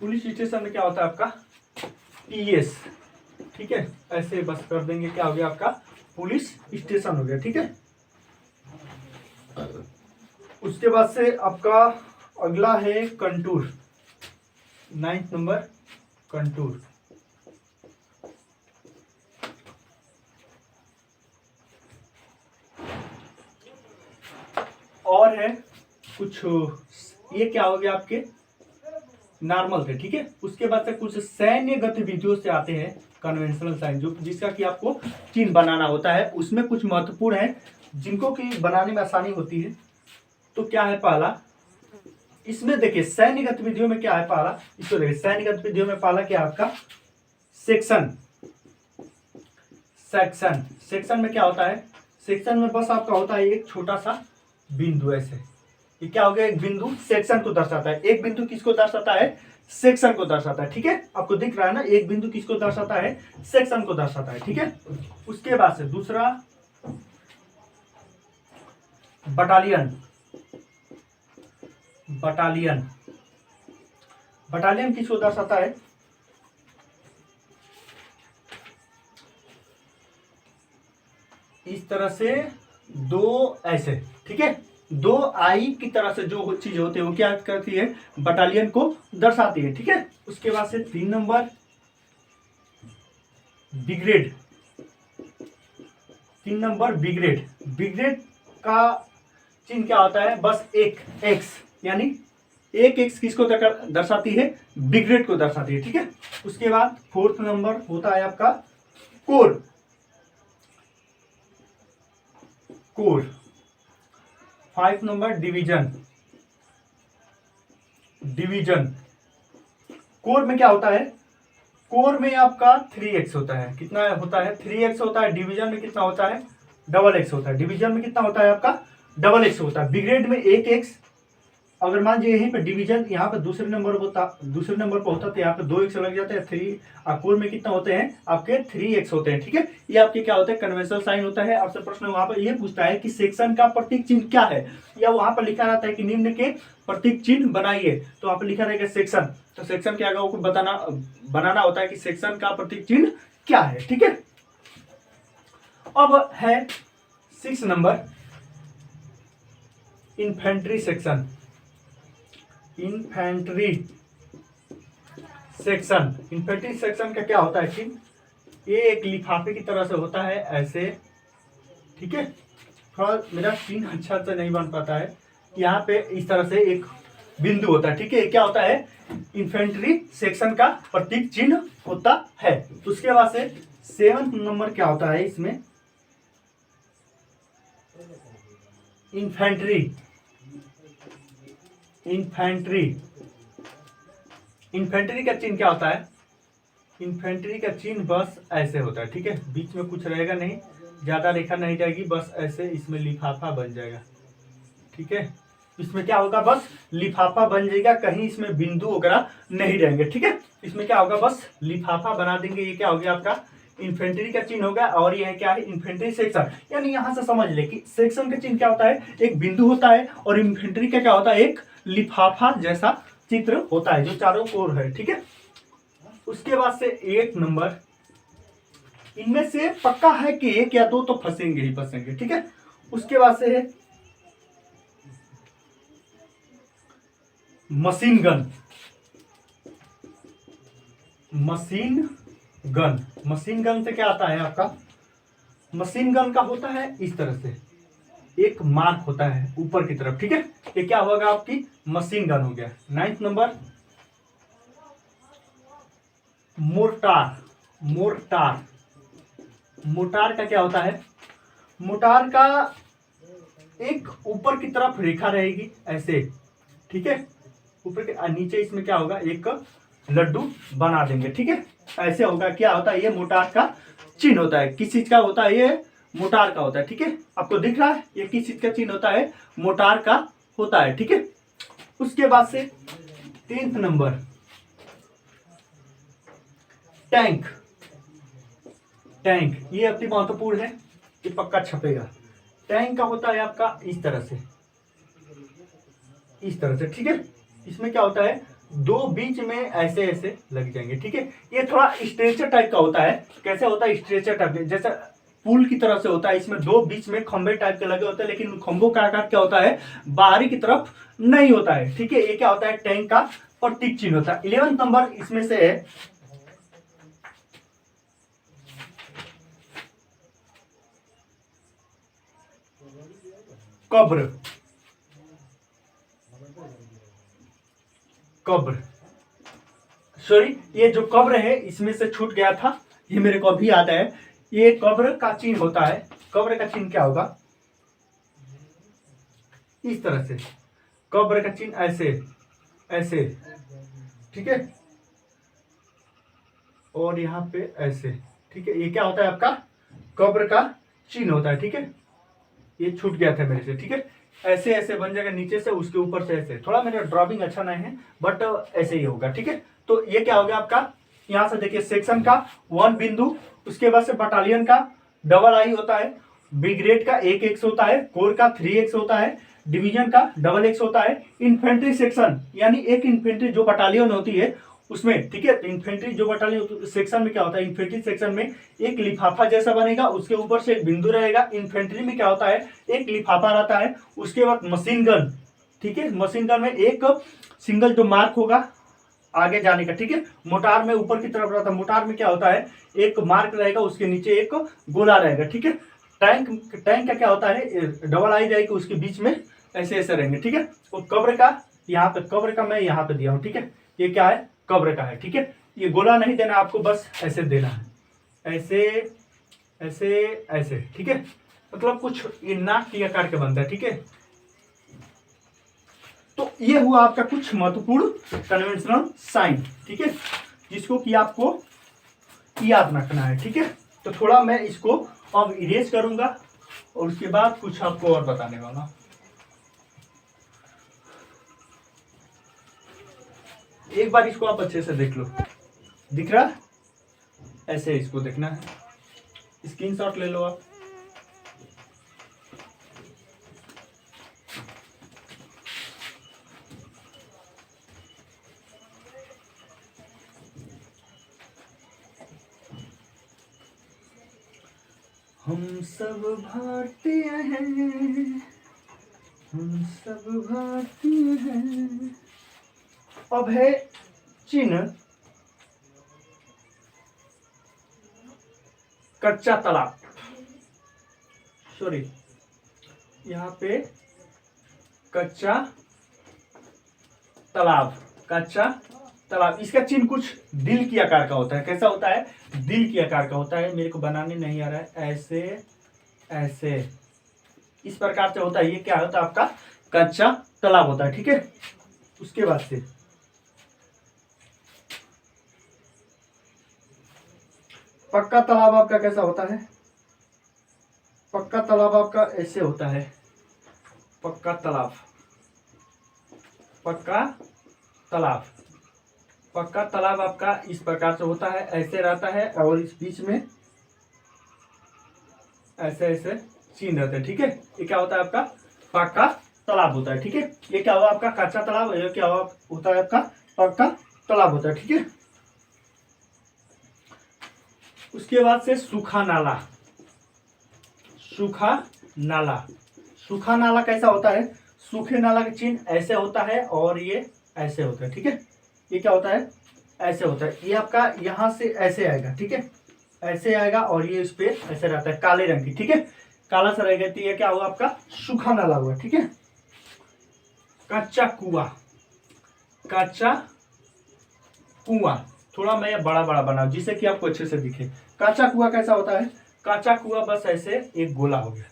पुलिस स्टेशन में क्या होता है आपका पीएस, ठीक है। ऐसे बस कर देंगे, क्या हो गया आपका पुलिस स्टेशन हो गया, ठीक है। उसके बाद से आपका अगला है कंटूर, 9 नंबर कंटूर। और है कुछ, ये क्या हो गया आपके नॉर्मल थे, ठीक है। उसके बाद से कुछ सैन्य गतिविधियों से आते हैं, कन्वेंशनल साइन, जो जिसका कि आपको चिन्ह बनाना होता है, उसमें कुछ महत्वपूर्ण है जिनको कि बनाने में आसानी होती है। तो क्या है पहला, इसमें देखिए सैन्य गतिविधियों में क्या है पहला, इसको देखिए सैन्य गतिविधियों में पहला क्या है आपका सेक्शन। सेक्शन सेक्शन में क्या होता है, सेक्शन में बस आपका होता है एक छोटा सा बिंदु, ऐसे ये क्या हो गया, एक बिंदु सेक्शन को दर्शाता है। एक बिंदु किसको दर्शाता है, सेक्शन को दर्शाता है। ठीक है, आपको दिख रहा है ना, एक बिंदु किसको दर्शाता है, सेक्शन को दर्शाता है। ठीक है, उसके बाद से दूसरा बटालियन। बटालियन बटालियन किसको दर्शाता है, इस तरह से दो ऐसे, ठीक है, दो आई की तरह से जो चीज होती है वो क्या करती है, बटालियन को दर्शाती है। ठीक है, उसके बाद से 3 number brigade. 3 number brigade. Brigade का चिन्ह क्या होता है, बस एक एक्स, यानी एक एक्स किसको दर्शाती है, ब्रिगेड को दर्शाती है। ठीक है, उसके बाद 4th नंबर होता है आपका core. Core. 5 number division. Division core में क्या होता है, कोर में आपका 3x होता है, कितना होता है, 3x होता है। डिवीजन में कितना होता है, डबल x होता है। डिवीजन में कितना होता है आपका, डबल x होता है। ब्रिगेड में 1x, अगर मान लीजिए यहीं पे डिवीजन यहाँ पे दूसरे नंबर पर होता तो यहाँ पे 2x लग जाते हैं। 3 कोर में कितना होते हैं आपके 3x होते हैं। ठीक है, ये आपके क्या होता है, कन्वेंशनल साइन होता है। आपसे प्रश्न वहां पर ये पूछता है कि सेक्शन का प्रतीक चिन्ह क्या है, या वहां पर लिखा रहता है कि निम्न के प्रतीक चिन्ह बनाइए, तो वहां पर लिखा रहेगा सेक्शन। तो सेक्शन के आगे आपको बनाना होता है कि सेक्शन का प्रतीक चिन्ह क्या है। ठीक है, अब है 6 number infantry section. Infantry section. Infantry section का क्या होता है कि ये एक लिफाफे की तरह से होता है ऐसे। ठीक है, थोड़ा मेरा चिन्ह अच्छा से नहीं बन पाता है, यहाँ पे इस तरह से एक बिंदु होता है। ठीक है, क्या होता है, इन्फेंट्री सेक्शन का प्रतीक चिन्ह होता है। उसके बाद से 7th नंबर क्या होता है इसमें, इन्फेंट्री। इन्फेंट्री इन्फेंट्री का चिन्ह क्या होता है, इन्फेंट्री का चिन्ह बस ऐसे होता है। ठीक है, बीच में कुछ रहेगा नहीं, ज्यादा रेखा नहीं जाएगी, बस ऐसे इसमें लिफाफा बन जाएगा। ठीक है, इसमें क्या होगा, बस लिफाफा बन जाएगा, कहीं इसमें बिंदु वगैरह नहीं रहेंगे। ठीक है, इसमें क्या होगा, बस लिफाफा बना देंगे। ये क्या हो गया आपका इन्फेंट्री का चिन्ह होगा, और यह क्या है, इन्फेंट्री सेक्शन। यानी यहां से समझ ले कि सेक्शन का चिन्ह क्या होता है, एक बिंदु होता है, और इन्फेंट्री का क्या होता है, एक लिफाफा जैसा चित्र होता है जो चारों ओर है। ठीक है, उसके बाद से 8 नंबर, इनमें से पक्का है कि 1 या 2 तो फंसेंगे ही फंसेंगे। ठीक है, उसके बाद से है machine gun. Machine gun. Machine gun से क्या आता है आपका, मशीन गन का होता है इस तरह से एक मार्क होता है ऊपर की तरफ। ठीक है, ये क्या होगा, आपकी मशीन गन हो गया। 9th number mortar. Mortar. Mortar का क्या होता है, मोर्टार का एक ऊपर की तरफ रेखा रहेगी ऐसे। ठीक है, ऊपर के नीचे इसमें क्या होगा, एक लड्डू बना देंगे। ठीक है, ऐसे होगा, क्या होता है, ये मोर्टार का चिन्ह होता है। किस चीज का होता है, ये मोर्टार का होता है। ठीक है, आपको दिख रहा है ये किस चीज का चिन्ह होता है, मोर्टार का होता है। ठीक है, उसके बाद से 10th नंबर टैंक। टैंक ये अति महत्वपूर्ण है, ये पक्का छपेगा। टैंक का होता है आपका इस तरह से, इस तरह से। ठीक है, इसमें क्या होता है, 2 बीच में ऐसे ऐसे लग जाएंगे। ठीक है, ये थोड़ा स्ट्रेचर टाइप का होता है। कैसे होता है, स्ट्रेचर टाइप जैसे पुल की तरह से होता है। इसमें 2 बीच में खंभे टाइप के लगे होते हैं, लेकिन खंभों का आकार क्या होता है, बाहरी की तरफ नहीं होता है। ठीक है, ये क्या होता है, टैंक का प्रतीक चिन्ह होता है। 11th नंबर इसमें से है कब्र। कब्र, सॉरी, ये जो कब्र है इसमें से छूट गया था, ये मेरे को अभी याद है, ये कब्र का चिन्ह होता है। कब्र का चिन्ह क्या होगा, इस तरह से कब्र का चिन्ह ऐसे ऐसे, ठीक है, और यहाँ पे ऐसे, ठीक है। ये क्या होता है आपका कब्र का चिन्ह होता है, ठीक है। ये छूट गया था मेरे से, ठीक है। ऐसे ऐसे बन जाएगा नीचे से, उसके ऊपर से ऐसे, थोड़ा मेरा ड्राइंग अच्छा नहीं है बट ऐसे ही होगा, ठीक है। तो ये क्या हो गया आपका, यहाँ से देखिए सेक्शन का 1 बिंदु, उसके बाद से बटालियन का डबल आई होता है, ब्रिगेड का 1x होता है, कोर का 3x होता है, डिवीजन का डबल एक्स होता है, इन्फेंट्री सेक्शन यानी एक इन्फेंट्री जो बटालियन होती है उसमें, ठीक है। तो इन्फेंट्री जो बटालियन सेक्शन में क्या होता है, इन्फेंट्री सेक्शन में एक लिफाफा जैसा बनेगा, उसके ऊपर से एक बिंदु रहेगा। इन्फेंट्री में क्या होता है, एक लिफाफा रहता है, उसके बाद मशीन गन, ठीक है। मशीन गन में एक सिंगल जो मार्क होगा आगे जाने का, ठीक है। मोटार में ऊपर की तरफ रहता है, मोटार में क्या होता है, एक मार्क रहेगा, उसके नीचे एक गोला रहेगा, ठीक है। टैंक टैंक का क्या होता है, डबल आई जाएगी, उसके बीच में ऐसे ऐसे रहेंगे, ठीक है। तो कब्र का यहाँ पे, कब्र का मैं यहाँ पे दिया हूँ, ठीक है। ये क्या है, कब्र का है, ठीक है। ये गोला नहीं देना आपको, बस ऐसे देना है, ऐसे ऐसे ऐसे, ठीक है। मतलब कुछ ये नाक की आकार के बनता है, ठीक है। तो ये हुआ आपका कुछ महत्वपूर्ण कन्वेंशनल साइन, ठीक है, जिसको कि आपको याद रखना है, ठीक है। तो थोड़ा मैं इसको अब इरेज करूंगा और उसके बाद कुछ आपको और बताने वाला। एक बार इसको आप अच्छे से देख लो, दिख रहा, ऐसे इसको देखना है, स्क्रीनशॉट ले लो आप। हम सब भारतीय हैं, हम सब भारतीय हैं। अब है चिन्ह कच्चा तालाब, सॉरी यहाँ पे कच्चा तालाब, कच्चा तालाब। इसका चिन्ह कुछ दिल की आकार का होता है। कैसा होता है, दिल की आकार का होता है। मेरे को बनाने नहीं आ रहा है, ऐसे ऐसे इस प्रकार से होता है। ये क्या होता है आपका कच्चा तालाब होता है, ठीक है। उसके बाद से पक्का तालाब आपका कैसा होता है, पक्का तालाब आपका ऐसे होता है, पक्का तालाब, पक्का तालाब, पक्का तालाब आपका इस प्रकार से होता है, ऐसे रहता है और इस बीच में ऐसे ऐसे चिन्ह रहते हैं, ठीक है। ये क्या होता है आपका पक्का तालाब होता है, ठीक है। ये क्या हुआ आपका कच्चा तालाब, ये क्या होता है आपका पक्का तालाब होता है, ठीक है। उसके बाद से सूखा नाला, सूखा नाला, सूखा नाला कैसा होता है, सूखे नाला का चिन्ह ऐसे होता है और ये ऐसे होता है, ठीक है। ये क्या होता है, ऐसे होता है। ये आपका यहाँ से ऐसे आएगा, ठीक है, ऐसे आएगा और ये इस पे ऐसे रहता है काले रंग की, ठीक है, काला सा रहेगा। तो ये क्या हुआ आपका सूखा नाला हुआ, ठीक है। कच्चा कुआं, कच्चा कुआं, थोड़ा मैं बड़ा बड़ा बनाऊं जिससे कि आपको अच्छे से दिखे। कच्चा कुआं कैसा होता है, कच्चा कुआं बस ऐसे एक गोला हो गया।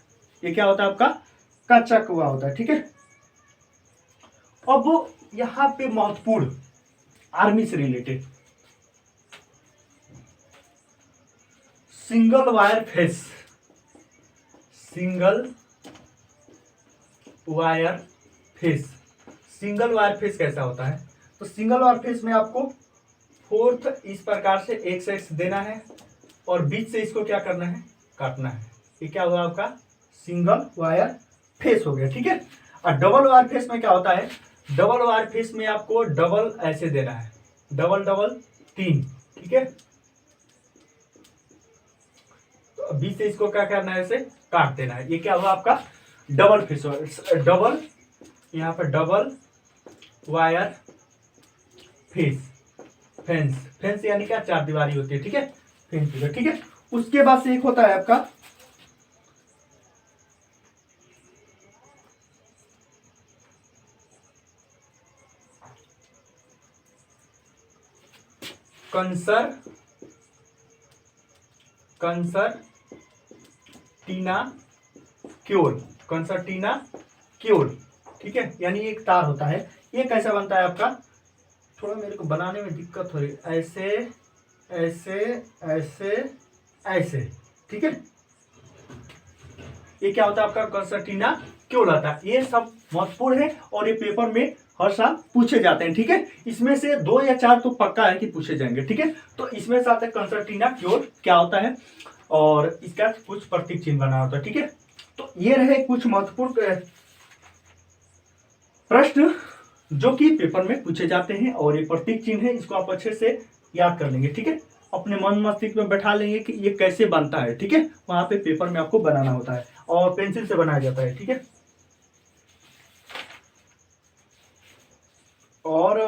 ये क्या होता है आपका कच्चा कुआं होता है, ठीक है। अब यहाँ पे महत्वपूर्ण आर्मी से related single wire face, single wire face, single wire face कैसा होता है। तो सिंगल वायर फेस में आपको फोर्थ इस प्रकार से एक्स एक्स देना है और बीच से इसको क्या करना है, काटना है। ये क्या हुआ आपका सिंगल वायर फेस हो गया, ठीक है। और डबल वायर फेस में क्या होता है, डबल वायर फेस में आपको डबल ऐसे देना है, डबल डबल 3, ठीक है। तो बीच से इसको क्या करना है, ऐसे काट देना है। ये क्या हुआ आपका डबल फेस, डबल यहाँ पर double wire face, fence, fence यानी क्या चार दीवारी होती है, ठीक है, फेंस, ठीक है। उसके बाद से एक होता है आपका कंसर्वेटिव कंसर्टीना क्योल, कंसर्टीना क्योल, ठीक है, यानी एक तार होता है। ये कैसा बनता है आपका, थोड़ा मेरे को बनाने में दिक्कत हो रही है, ऐसे ऐसे ऐसे ऐसे, ठीक है। ये क्या होता है आपका, कंसर्टीना क्योल आता है। ये सब महत्वपूर्ण है और ये पेपर में हर साल पूछे जाते हैं, ठीक है। इसमें से 2 या 4 तो पक्का है कि पूछे जाएंगे, ठीक है। तो इसमें से आता है कंसर्टीना क्योल क्या होता है और इसका कुछ प्रतीक चिन्ह बना होता है, ठीक है। तो ये रहे कुछ महत्वपूर्ण प्रश्न जो कि पेपर में पूछे जाते हैं और ये प्रतीक चिन्ह है, इसको आप अच्छे से याद कर लेंगे, ठीक है। अपने मन मस्तिष्क में बैठा लेंगे कि ये कैसे बनता है, ठीक है। वहां पे पेपर में आपको बनाना होता है और पेंसिल से बनाया जाता है, ठीक है। और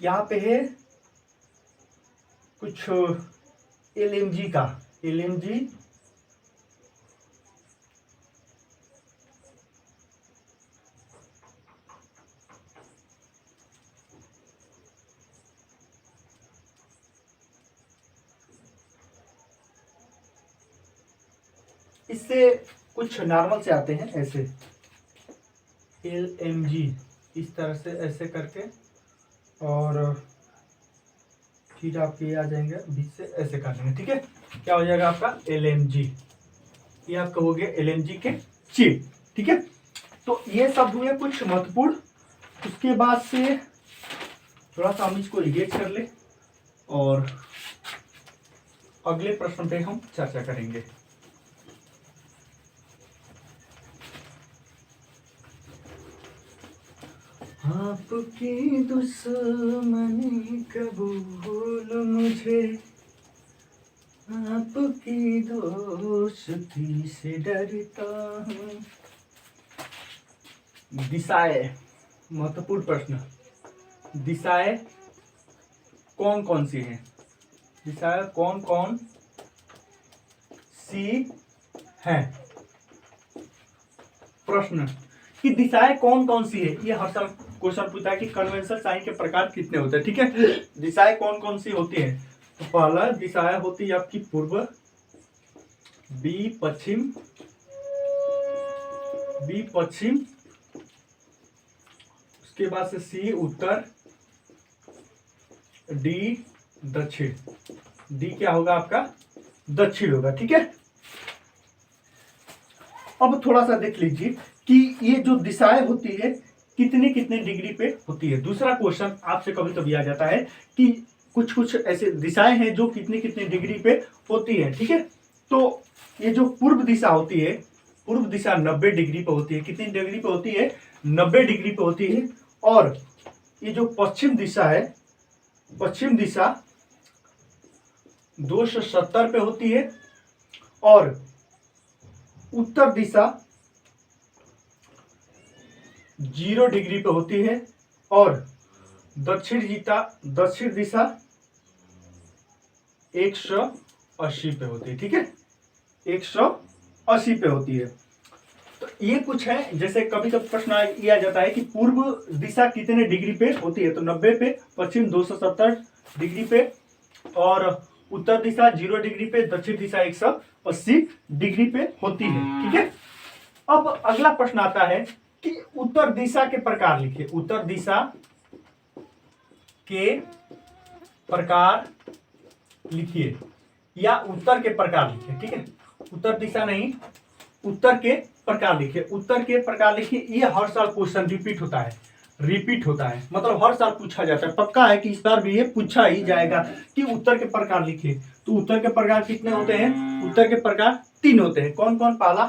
यहाँ पे है कुछ एलएमजी का, एलएमजी इससे कुछ नॉर्मल से आते हैं ऐसे, एलएमजी इस तरह से ऐसे करके और फिर आपके आ जाएंगे बीच से ऐसे कर लेंगे, ठीक है। क्या हो जाएगा आपका एलएमजी, ये आपका हो गया एलएमजी के चिप, ठीक है। तो ये सब हुए कुछ महत्वपूर्ण। उसके बाद से थोड़ा सा हम इसको इरेज कर ले और अगले प्रश्न पे हम चर्चा करेंगे। आपकी दुश्मनी कबूल मुझे, आपकी दोस्ती से डरता हूँ। दिशाएं, महत्वपूर्ण प्रश्न, दिशाएं कौन कौन सी हैं, दिशाएं कौन कौन सी हैं। प्रश्न कि दिशाएं कौन कौन सी है, ये हर साल क्वेश्चन पूछता है कि कन्वेंशनल साइन के प्रकार कितने होते हैं, ठीक है। दिशाएं कौन कौन सी होती हैं, तो पहला दिशाएं होती है आपकी पूर्व, बी पश्चिम, बी पश्चिम, उसके बाद से सी उत्तर, डी दक्षिण, डी क्या होगा आपका दक्षिण होगा, ठीक है। अब थोड़ा सा देख लीजिए कि ये जो दिशाएं होती है कितने कितने डिग्री पे होती है। दूसरा क्वेश्चन आपसे कभी कभी आ जाता है कि कुछ कुछ ऐसे दिशाएं हैं जो कितने कितने डिग्री पे होती है, ठीक है। तो ये जो पूर्व दिशा होती है, पूर्व दिशा 90 डिग्री पे होती है। कितनी डिग्री पे होती है, 90 डिग्री पे होती है। और ये जो पश्चिम दिशा है, पश्चिम दिशा 270 पे होती है और उत्तर दिशा 0 डिग्री पे होती है और दक्षिण दिशा 180 पे होती है, ठीक है, 180 पे होती है। तो ये कुछ है, जैसे कभी कभी प्रश्न किया जाता है कि पूर्व दिशा कितने डिग्री पे होती है, तो 90 पे, पश्चिम 270 डिग्री पे और उत्तर दिशा 0 डिग्री पे, दक्षिण दिशा 180 डिग्री पे होती है, ठीक है। अब अगला प्रश्न आता है कि उत्तर दिशा के प्रकार लिखिए, उत्तर दिशा के प्रकार लिखिए या उत्तर के प्रकार लिखिए, ठीक है। उत्तर दिशा नहीं, उत्तर के प्रकार लिखिए, उत्तर के प्रकार लिखिए। ये हर साल क्वेश्चन रिपीट होता है, रिपीट होता है, मतलब हर साल पूछा जाता है। पक्का है कि इस बार भी ये पूछा ही जाएगा कि उत्तर के प्रकार लिखिए। तो उत्तर के प्रकार कितने होते हैं, उत्तर के प्रकार 3 होते हैं। कौन कौन, पहला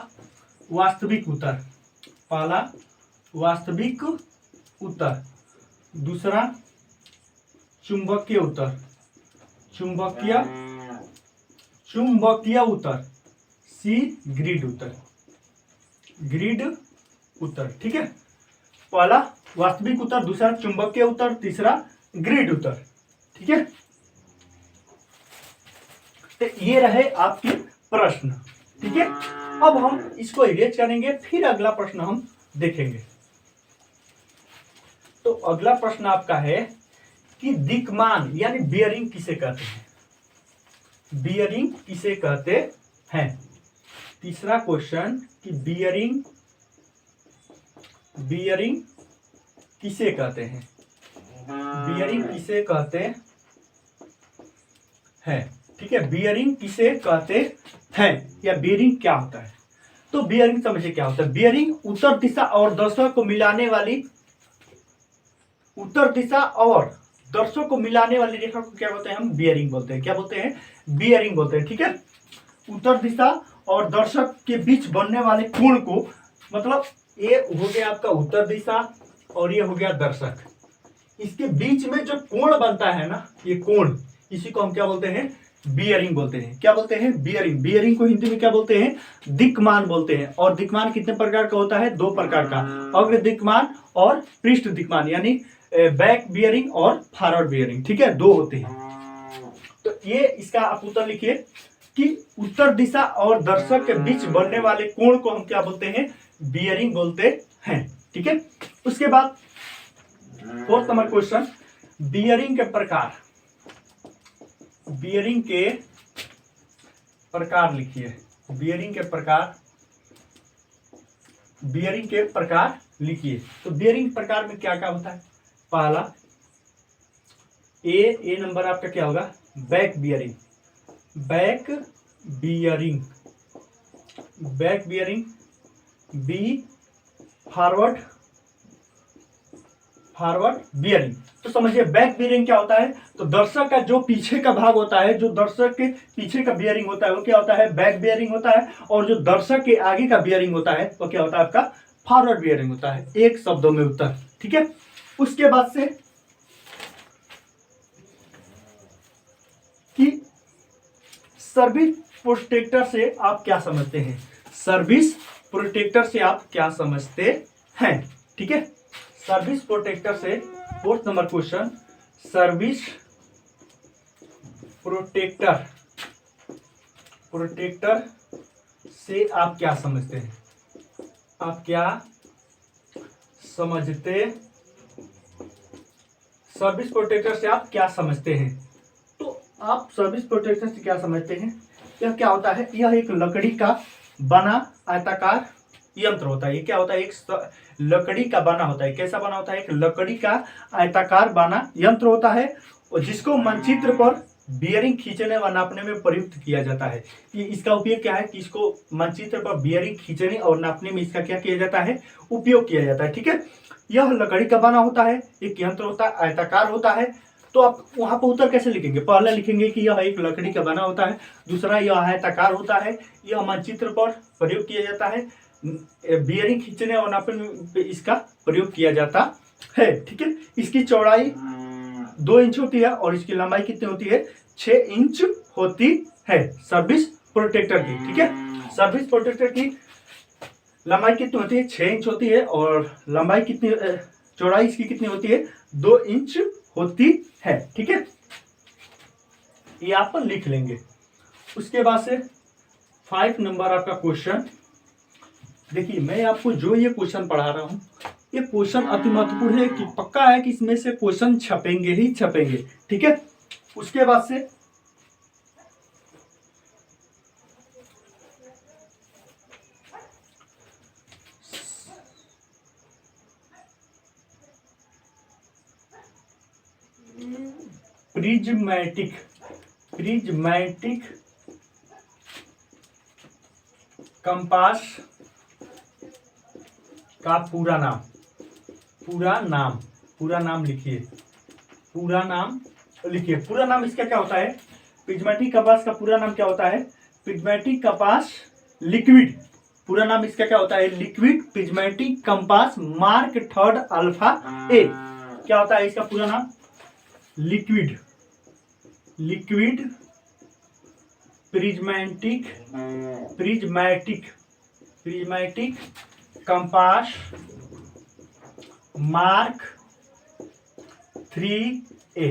वास्तविक उत्तर, पहला वास्तविक उत्तर, दूसरा चुंबकीय उत्तर, चुंबकीय उत्तर, सी ग्रिड उत्तर, ग्रिड उत्तर, ठीक है। पहला वास्तविक उत्तर, दूसरा चुंबकीय उत्तर, तीसरा ग्रिड उत्तर, ठीक है। तो ये रहे आपके प्रश्न, ठीक है। अब हम इसको इरेज करेंगे, फिर अगला प्रश्न हम देखेंगे। तो अगला प्रश्न आपका है कि दिक्मान यानी बियरिंग किसे कहते हैं, बियरिंग किसे कहते हैं। तीसरा क्वेश्चन कि बियरिंग किसे कहते हैं, बियरिंग किसे कहते हैं। ठीक है, बियरिंग किसे कहते हैं या बियरिंग क्या होता है। तो बियरिंग समझिए क्या होता है। बियरिंग उत्तर दिशा और दक्षिण को मिलाने वाली, उत्तर दिशा और दक्षिण को मिलाने वाली रेखा को क्या बोलते हैं, हम बियरिंग बोलते हैं। क्या बोलते हैं, बियरिंग बोलते हैं। ठीक है, उत्तर दिशा और दक्षिण के बीच बनने वाले कोण को, मतलब ये हो गया आपका उत्तर दिशा और ये हो गया दक्षिण, इसके बीच में जो कोण बनता है ना, ये कोण, इसी को हम क्या बोलते हैं, बियरिंग बोलते हैं। क्या बोलते हैं, बियरिंग। बियरिंग को हिंदी में क्या बोलते हैं, दिक्मान बोलते हैं। और दिक्मान कितने प्रकार का होता है, दो प्रकार का, अग्र दिक्मान और पृष्ठ दिक्मान, यानी बैक बियरिंग और फॉरवर्ड बियरिंग। ठीक है, दो होते हैं। तो ये इसका आप उत्तर लिखिए कि उत्तर दिशा और दक्षिण के बीच बनने वाले कोण को हम क्या बोलते हैं, बियरिंग बोलते हैं। ठीक है, उसके बाद फोर्थ नंबर क्वेश्चन, बियरिंग के प्रकार, बियरिंग के प्रकार लिखिए, बियरिंग के प्रकार, बियरिंग के प्रकार लिखिए। तो बियरिंग प्रकार में क्या क्या होता है, पहला ए नंबर आपका क्या होगा, back bearing, back bearing, back bearing. Be forward bearing. तो समझिए बैक बियरिंग क्या होता है, तो दर्शक का जो पीछे का भाग होता है, जो दर्शक के पीछे का बियरिंग होता है वो क्या होता है, बैक बियरिंग होता है। और जो दर्शक के आगे का बियरिंग होता है वो क्या होता है, आपका फॉरवर्ड बियरिंग होता है। एक शब्दों में उत्तर। ठीक है, उसके बाद से कि सर्विस प्रोटेक्टर से आप क्या समझते हैं, सर्विस प्रोटेक्टर से आप क्या समझते हैं। ठीक है, सर्विस प्रोटेक्टर से fourth number question, service protector से आप क्या समझते हैं, आप क्या समझते, सर्विस प्रोटेक्टर से आप क्या समझते हैं। तो आप सर्विस प्रोटेक्टर से क्या समझते हैं, यह क्या होता है, यह एक लकड़ी का बना आयताकार यंत्र होता है। ये क्या होता है, एक लकड़ी का बना होता है। कैसा बना होता है, एक लकड़ी का आयताकार बना यंत्र होता है, और जिसको मानचित्र पर बियरिंग खींचने व नापने में प्रयुक्त किया जाता है। कि इसका उपयोग क्या है, कि इसको मानचित्र पर बियरिंग खींचने और नापने में इसका क्या किया जाता है, उपयोग किया जाता है। ठीक है, यह लकड़ी का बना होता है, एक यंत्र होता है, आयताकार होता है। तो आप वहां पर उत्तर कैसे लिखेंगे, पहला लिखेंगे कि यह एक लकड़ी का बना होता है, दूसरा यह आयताकार होता है, यह मानचित्र पर प्रयोग किया जाता है, बियरिंग खींचने और नापने में इसका प्रयोग किया जाता है। ठीक है, इसकी चौड़ाई 2 इंच होती है और इसकी लंबाई कितनी होती है, 6 इंच होती है सर्विस प्रोटेक्टर की। ठीक है, सर्विस प्रोटेक्टर की लंबाई कितनी होती है, 6 इंच होती है, और लंबाई कितनी, चौड़ाई इसकी कितनी होती है, 2 इंच होती है। ठीक है, ये आप लिख लेंगे। उसके बाद से 5 नंबर आपका क्वेश्चन, देखिए मैं आपको जो ये क्वेश्चन पढ़ा रहा हूं, ये क्वेश्चन अति महत्वपूर्ण है, कि पक्का है कि इसमें से क्वेश्चन छपेंगे ही छपेंगे। ठीक है, उसके बाद से प्रिज्मैटिक कंपास का पूरा नाम लिखिए, पूरा नाम इसका क्या होता है, प्रिज्मैटिक कंपास का पूरा नाम क्या होता है, प्रिज्मैटिक कंपास लिक्विड, पूरा नाम इसका क्या होता है, liquid prismatic compass mark 3 alpha ए। क्या होता है इसका पूरा नाम, liquid prismatic compass mark 3A।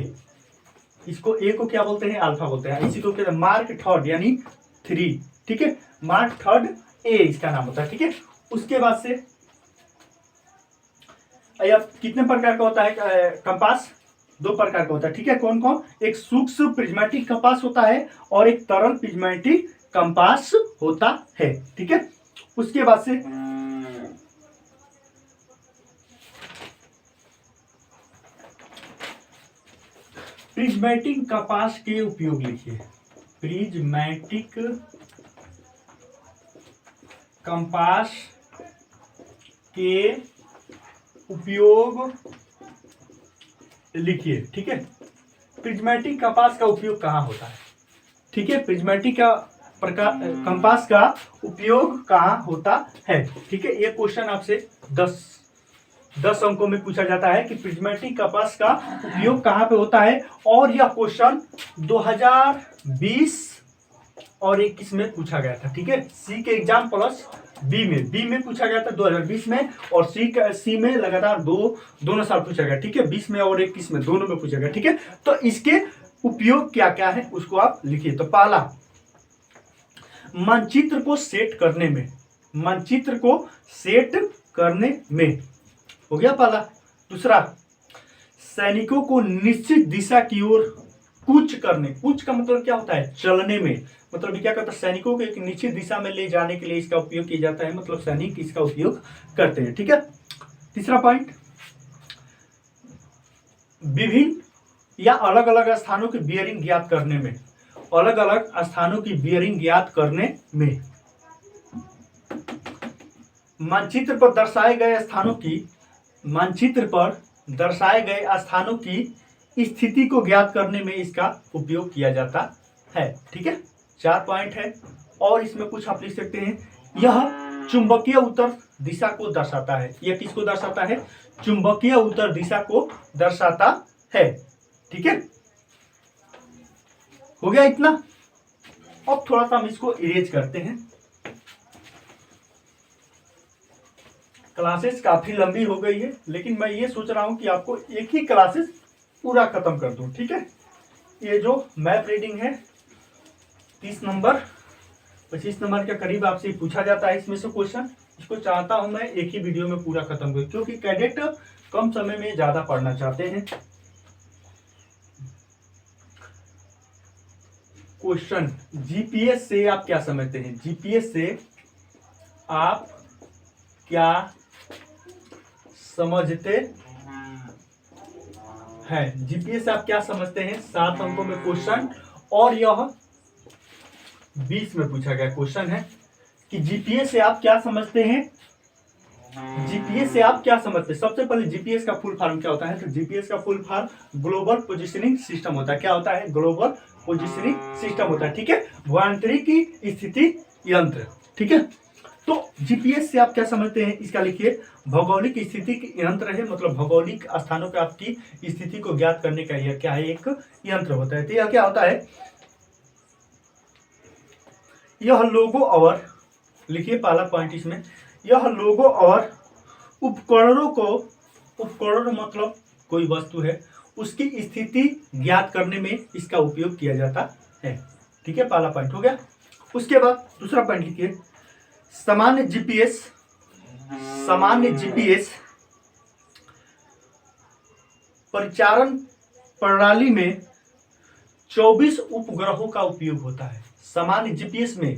इसको ए को क्या बोलते हैं, अल्फा बोलते हैं, इसी को कहते हैं मार्क 3 यानी 3। ठीक है, मार्क 3 ए इसका नाम होता है। ठीक है, उसके बाद से कितने प्रकार का होता है कंपास, दो प्रकार का होता है, ठीक है। कौन कौन? एक सूक्ष्म प्रिज्मेटिक कंपास होता है और एक तरल प्रिज्मेटिक कंपास होता है, ठीक है। उसके बाद से प्रिज्मेटिक कंपास के उपयोग लिखिए। प्रिज्मेटिक कंपास के उपयोग लिखिए, ठीक है। प्रिज्मेटिक कंपास का उपयोग कहाँ होता है, ठीक है। प्रिज्मेटिक का प्रकार कंपास का उपयोग कहाँ होता है, ठीक है। ये क्वेश्चन आपसे 10 अंकों में पूछा जाता है कि प्रिज्मेटिक कंपास का उपयोग कहाँ पे होता है, और यह क्वेश्चन 2020 और 21 में पूछा गया था, ठीक है। सी के एग्जाम प्लस बी में पूछा गया था 2020 में, और सी में लगातार दोनों साल पूछा गया, ठीक है। 20 में और 21 में दोनों में पूछा गया, ठीक है। तो इसके उपयोग क्या क्या है उसको आप लिखिए। तो पहला, मानचित्र को सेट करने में, मानचित्र को सेट करने में हो गया पहला। दूसरा, सैनिकों को निश्चित दिशा की ओर कूच करने, कूच का मतलब क्या होता है? चलने में, मतलब क्या कहता है? सैनिकों को एक निश्चित दिशा में ले जाने के लिए इसका उपयोग किया जाता है, मतलब सैनिक इसका उपयोग करते हैं, ठीक है। तीसरा पॉइंट, विभिन्न या अलग अलग स्थानों की बियरिंग ज्ञात करने में, अलग अलग स्थानों की बियरिंग ज्ञात करने में, मानचित्र पर दर्शाए गए स्थानों की, मानचित्र पर दर्शाए गए स्थानों की स्थिति को ज्ञात करने में इसका उपयोग किया जाता है, ठीक है। 4 पॉइंट है, और इसमें कुछ आप लिख सकते हैं। यह चुंबकीय उत्तर दिशा को दर्शाता है। यह किसको दर्शाता है? चुंबकीय उत्तर दिशा को दर्शाता है, ठीक है। हो गया इतना। अब थोड़ा सा हम इसको इरेज करते हैं। क्लासेस काफी लंबी हो गई है, लेकिन मैं ये सोच रहा हूं कि आपको एक ही क्लासेस पूरा खत्म कर दूं, ठीक है। ये जो मैप रीडिंग है 30 नंबर 25 नंबर के करीब आपसे पूछा जाता है इसमें से क्वेश्चन, इसको चाहता हूं मैं एक ही वीडियो में पूरा खत्म करूं, क्योंकि कैडेट कम समय में ज्यादा पढ़ना चाहते हैं। क्वेश्चन, जीपीएस से आप क्या समझते हैं? जीपीएस से आप क्या समझते हैं? जीपीएस से आप क्या समझते हैं? 7 अंकों में क्वेश्चन, और यह 20 में पूछा गया क्वेश्चन है कि जीपीएस से आप क्या समझते हैं? जीपीएस से आप क्या समझते हैं? सबसे पहले जीपीएस का फुल फॉर्म क्या होता है? तो जीपीएस का full form global positioning system होता है। क्या होता है? ग्लोबल पोजिशनिंग सिस्टम होता है, ठीक है। भूआंतरिक स्थिति यंत्र, ठीक है। तो जीपीएस से आप क्या समझते हैं? इसका लिखिए, भौगोलिक स्थिति यंत्र है, मतलब भौगोलिक स्थानों पे आपकी स्थिति को ज्ञात करने का यह क्या है? एक यंत्र होता है। तो यह क्या होता है? यह लोगों और, लिखिए पहला पॉइंट इसमें, यह लोगों और उपकरणों को, उपकरण मतलब कोई वस्तु है, उसकी स्थिति ज्ञात करने में इसका उपयोग किया जाता है, ठीक है। पहला पॉइंट हो गया। उसके बाद दूसरा पॉइंट लिखिए, सामान्य जीपीएस, सामान्य जीपीएस परिचालन प्रणाली में 24 उपग्रहों का उपयोग होता है। सामान्य जीपीएस में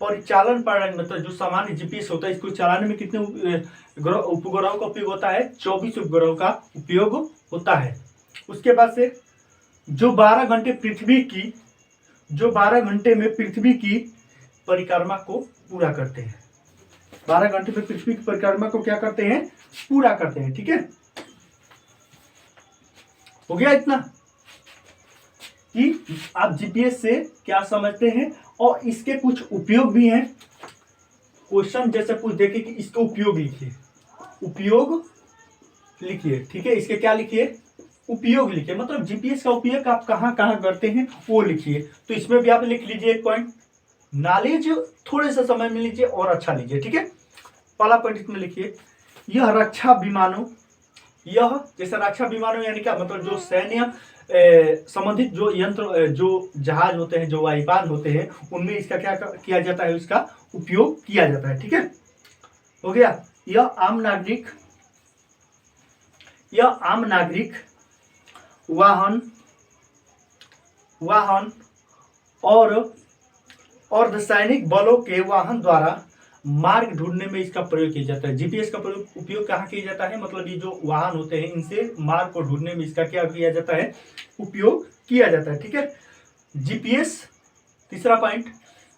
परिचालन प्रणाली, मतलब जो सामान्य जीपीएस होता है, इसको चलाने में कितने उपग्रहों का उपयोग होता है? 24 उपग्रहों का उपयोग होता है। उसके बाद से जो 12 घंटे पृथ्वी की, जो 12 घंटे में पृथ्वी की परिक्रमा को पूरा करते हैं, 12 घंटे में पृथ्वी की परिक्रमा को क्या करते हैं? पूरा करते हैं, ठीक है। हो गया इतना कि आप जीपीएस से क्या समझते हैं, और इसके कुछ उपयोग भी हैं। क्वेश्चन जैसे कुछ देखे कि इसका उपयोग लिखिए, उपयोग लिखिए, ठीक है। इसके क्या लिखिए? उपयोग लिखिए, मतलब जीपीएस का उपयोग आप कहां कहां करते हैं वो लिखिए। तो इसमें भी आप लिख लीजिए एक पॉइंट, नॉलेज थोड़े से समय में लीजिए और अच्छा लीजिए, ठीक है। पहला पॉइंट इसमें लिखिए, यह रक्षा विमानों, यह जैसे रक्षा विमानों यानी क्या? मतलब जो सैन्य संबंधित जो यंत्र, जो जहाज होते हैं, जो वायुयान होते हैं, उनमें इसका क्या किया जाता है? इसका उपयोग किया जाता है, ठीक है। हो गया। यह आम नागरिक, यह आम नागरिक वाहन वाहन और अर्धसैनिक बलों के वाहन द्वारा मार्ग ढूंढने में इसका प्रयोग किया जाता है। जीपीएस का उपयोग कहाँ किया जाता है, मतलब ये जो वाहन होते हैं इनसे मार्ग को ढूंढने में इसका क्या किया जाता है, उपयोग किया जाता है। ठीक है, जीपीएस, तीसरा पॉइंट,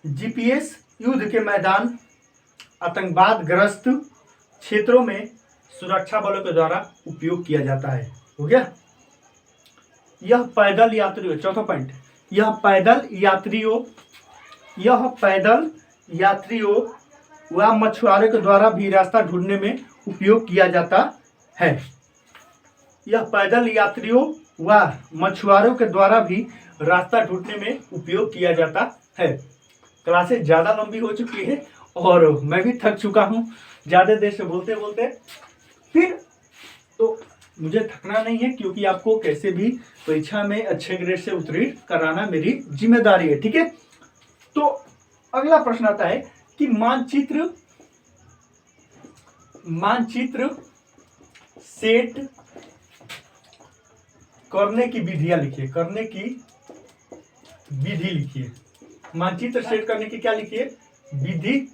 जीपीएस युद्ध के मैदान, आतंकवाद ग्रस्त क्षेत्रों में सुरक्षा बलों के द्वारा उपयोग किया जाता है। हो गया। यह पैदल यात्रियों, चौथा पॉइंट, यह पैदल यात्रियों व मछुआरों के द्वारा भी रास्ता ढूंढने में उपयोग किया जाता है। यह पैदल यात्रियों व मछुआरों के द्वारा भी रास्ता ढूंढने में उपयोग किया जाता है। क्लासेस ज़्यादा लंबी हो चुकी है और मैं भी थक चुका हूँ ज़्यादा देर से बोलते बोलते। फिर तो मुझे थकना नहीं है, क्योंकि आपको कैसे भी परीक्षा में अच्छे ग्रेड से उत्तीर्ण कराना मेरी जिम्मेदारी है। ठीक है, तो अगला प्रश्न आता है कि मानचित्र सेट करने की विधियां लिखिए, करने की विधि लिखिए। मानचित्र सेट करने की क्या लिखिए, विधि।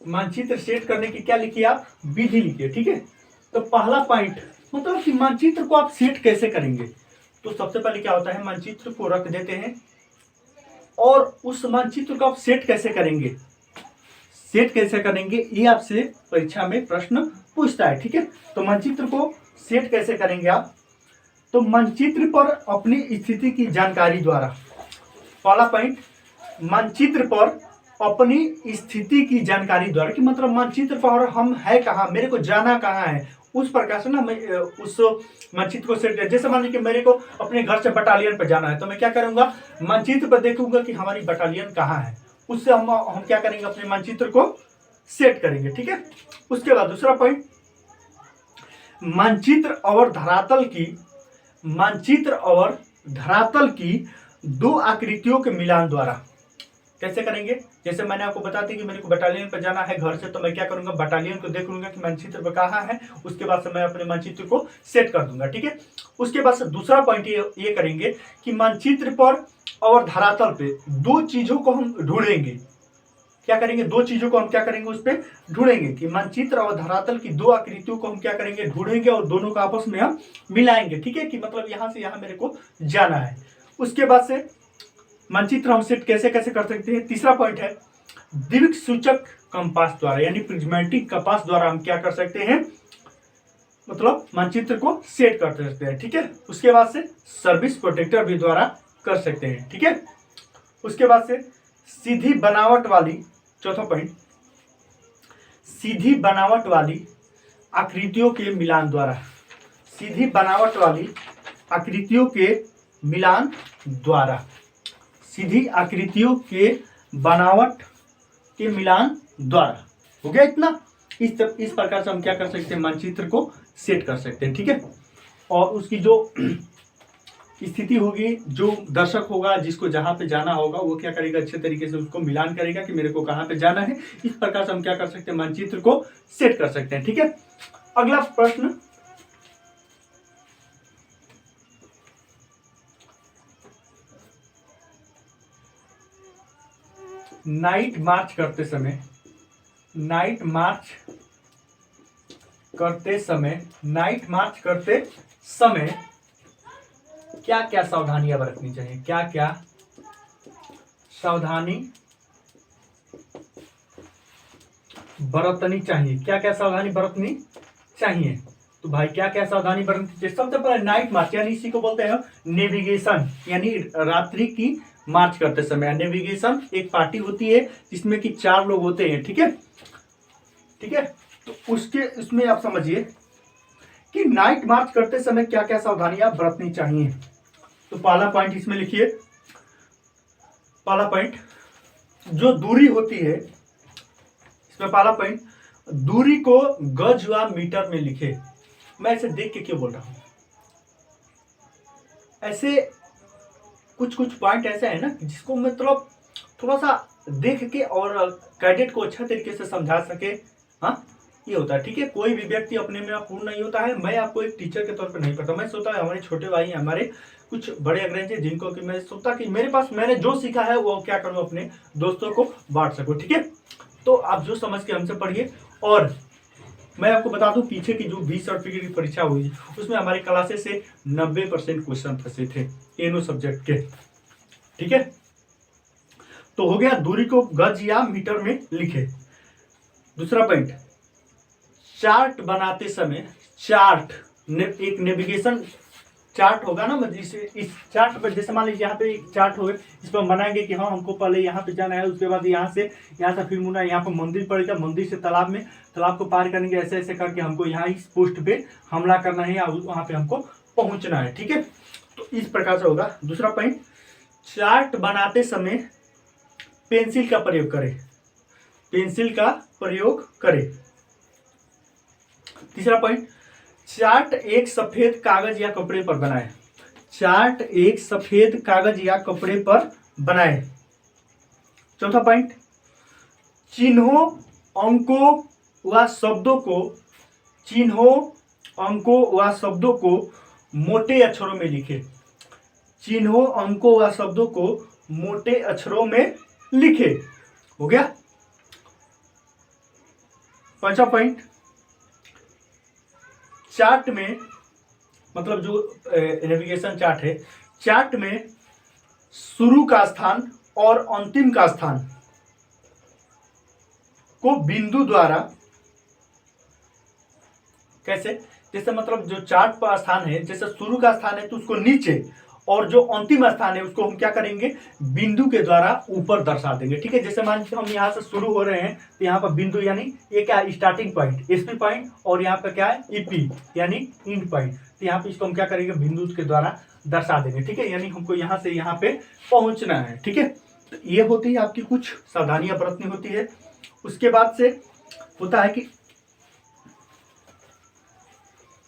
मानचित्र सेट करने की क्या लिखिए आप, विधि लिखिए। ठीक है, तो पहला पॉइंट मतलब कि मानचित्र को आप सेट कैसे करेंगे। तो सबसे पहले क्या होता है, मानचित्र को रख देते हैं और उस मानचित्र को आप सेट कैसे करेंगे, ये आपसे परीक्षा में प्रश्न पूछता है। ठीक है, तो मानचित्र को सेट कैसे करेंगे आप, तो मानचित्र पर अपनी स्थिति की जानकारी द्वारा। पहला पॉइंट, मानचित्र पर अपनी स्थिति की जानकारी द्वारा, कि मतलब मानचित्र पर हम है कहाँ, मेरे को जाना कहाँ है, उस प्रकार से ना मैं उस मानचित्र को सेट कर। जैसे मान लीजिए मेरे को अपने घर से बटालियन पर जाना है, तो मैं क्या करूंगा, मानचित्र पर देखूंगा कि हमारी बटालियन कहाँ है, उससे हम क्या करेंगे, अपने मानचित्र को सेट करेंगे। ठीक है, उसके बाद दूसरा पॉइंट, मानचित्र और धरातल की दो आकृतियों के मिलान द्वारा। कैसे करेंगे, जैसे मैंने आपको बता दी कि मेरे को बटालियन पर जाना है घर से, तो मैं क्या करूंगा, बटालियन को देख लूंगा कि मानचित्र पर कहाँ है, उसके बाद से मैं अपने मानचित्र को सेट कर दूंगा। ठीक है, उसके बाद से दूसरा पॉइंट ये करेंगे कि मानचित्र पर और धरातल पे दो चीजों को हम ढूंढेंगे। क्या करेंगे, दो चीजों को हम क्या करेंगे, उस पर ढूंढेंगे कि मानचित्र और धरातल की दो आकृतियों को हम क्या करेंगे, ढूंढेंगे और दोनों को आपस में हम मिलाएंगे। ठीक है, कि मतलब यहाँ से यहाँ मेरे को जाना है। उसके बाद से मानचित्र हम सेट कैसे कैसे कर सकते हैं। तीसरा पॉइंट है, दीर्घ सूचक कंपास द्वारा, यानी प्रिज्मेटिक कंपास द्वारा हम क्या कर सकते हैं, मतलब मानचित्र को सेट कर सकते हैं। ठीक है, उसके बाद से सर्विस प्रोटेक्टर भी द्वारा कर सकते हैं। ठीक है, उसके बाद से सीधी बनावट वाली, चौथा पॉइंट, सीधी बनावट वाली आकृतियों के मिलान द्वारा, सीधी बनावट वाली आकृतियों के मिलान द्वारा, सीधी आकृतियों के बनावट के मिलान द्वारा। हो गया इतना। इस प्रकार से हम क्या कर सकते हैं, मानचित्र को सेट कर सकते हैं। ठीक है, और उसकी जो स्थिति होगी, जो दर्शक होगा जिसको जहां पे जाना होगा, वो क्या करेगा, अच्छे तरीके से उसको मिलान करेगा कि मेरे को कहां पे जाना है। इस प्रकार से हम क्या कर सकते हैं, मानचित्र को सेट कर सकते हैं। ठीक है, अगला प्रश्न, नाइट मार्च करते समय क्या क्या सावधानियां बरतनी चाहिए, क्या क्या सावधानी बरतनी चाहिए, क्या क्या सावधानी बरतनी चाहिए। तो भाई क्या क्या सावधानी बरतनी चाहिए, सबसे पहले नाइट मार्च, यानी इसी को बोलते हैं नेविगेशन, यानी रात्रि की मार्च करते समय। नेविगेशन एक पार्टी होती है जिसमें कि 4 लोग होते हैं। ठीक है, तो उसमें आप समझिए कि नाइट मार्च करते समय क्या क्या सावधानियां बरतनी चाहिए। तो पहला पॉइंट इसमें लिखिए, पहला पॉइंट, जो दूरी होती है, इसमें पहला पॉइंट, दूरी को गज व मीटर में लिखे। मैं इसे देख के क्यों बोल रहा हूं, ऐसे कुछ पॉइंट ऐसे है ना जिसको मतलब थोड़ा सा देख के और कैडेट को अच्छा तरीके से समझा सके। हाँ, ये होता है, ठीक है। कोई भी व्यक्ति अपने में पूर्ण नहीं होता है। मैं आपको एक टीचर के तौर पर नहीं पढ़ता, मैं सोचता है हमारे छोटे भाई हैं, हमारे कुछ बड़े अंग्रेज हैं, जिनको कि मैं सोचता कि मेरे पास मैंने जो सीखा है वो क्या करूँ, अपने दोस्तों को बांट सकूँ, ठीक है। तो आप जो समझ के हमसे पढ़िए। और मैं आपको बता दूं, पीछे की जो 20 सर्टिफिकेट की परीक्षा हुई उसमें हमारे क्लासेस से 90% क्वेश्चन फंसे थे एनो सब्जेक्ट के, ठीक है। तो हो गया, दूरी को गज या मीटर में लिखे। दूसरा पॉइंट, चार्ट बनाते समय एक नेविगेशन चार्ट होगा ना, इस चार्ट पर जैसे मान लीजिए यहाँ पे एक चार्ट होगा, इस पर बनाएंगे कि हाँ हमको पहले यहाँ पे जाना है, उसके बाद यहाँ से फिर मुड़ना है, यहाँ पर मंदिर पड़ेगा, मंदिर से तालाब में, तालाब को पार करेंगे, ऐसे ऐसे करके हमको यहाँ इस पोस्ट पे हमला करना है या वहाँ पे हमको पहुँचना है, ठीक है। तो इस प्रकार से होगा। दूसरा पॉइंट, चार्ट बनाते समय पेंसिल का प्रयोग करें, पेंसिल का प्रयोग करें। तीसरा पॉइंट, चार्ट एक सफेद कागज या कपड़े पर बनाएं, चार्ट एक सफेद कागज या कपड़े पर बनाएं। चौथा पॉइंट, चिन्हों, अंकों व शब्दों को, चिन्हों, अंकों व शब्दों को मोटे अक्षरों में लिखें, चिन्हों, अंकों व शब्दों को मोटे अक्षरों में लिखे। हो गया। पांचवा पॉइंट, चार्ट में, मतलब जो नेविगेशन चार्ट है, चार्ट में शुरू का स्थान और अंतिम का स्थान को बिंदु द्वारा, कैसे, जैसे मतलब जो चार्ट पर स्थान है, जैसे शुरू का स्थान है तो उसको नीचे, और जो अंतिम स्थान है उसको हम क्या करेंगे, बिंदु के द्वारा ऊपर दर्शा देंगे, ठीक है। जैसे मान लीजिए हम यहाँ से शुरू हो रहे हैं तो यहाँ पर बिंदु यानी ये क्या है, स्टार्टिंग पॉइंट, एसपी पॉइंट, और यहाँ पर क्या है, ईपी यानी इंड पॉइंट। तो यहाँ पे इसको हम क्या करेंगे, बिंदु के द्वारा दर्शा देंगे, ठीक है। यानी हमको यहाँ से यहाँ पे पहुंचना है, ठीक है। तो ये होती है आपकी कुछ सावधानियां बरतनी होती है। उसके बाद से होता है कि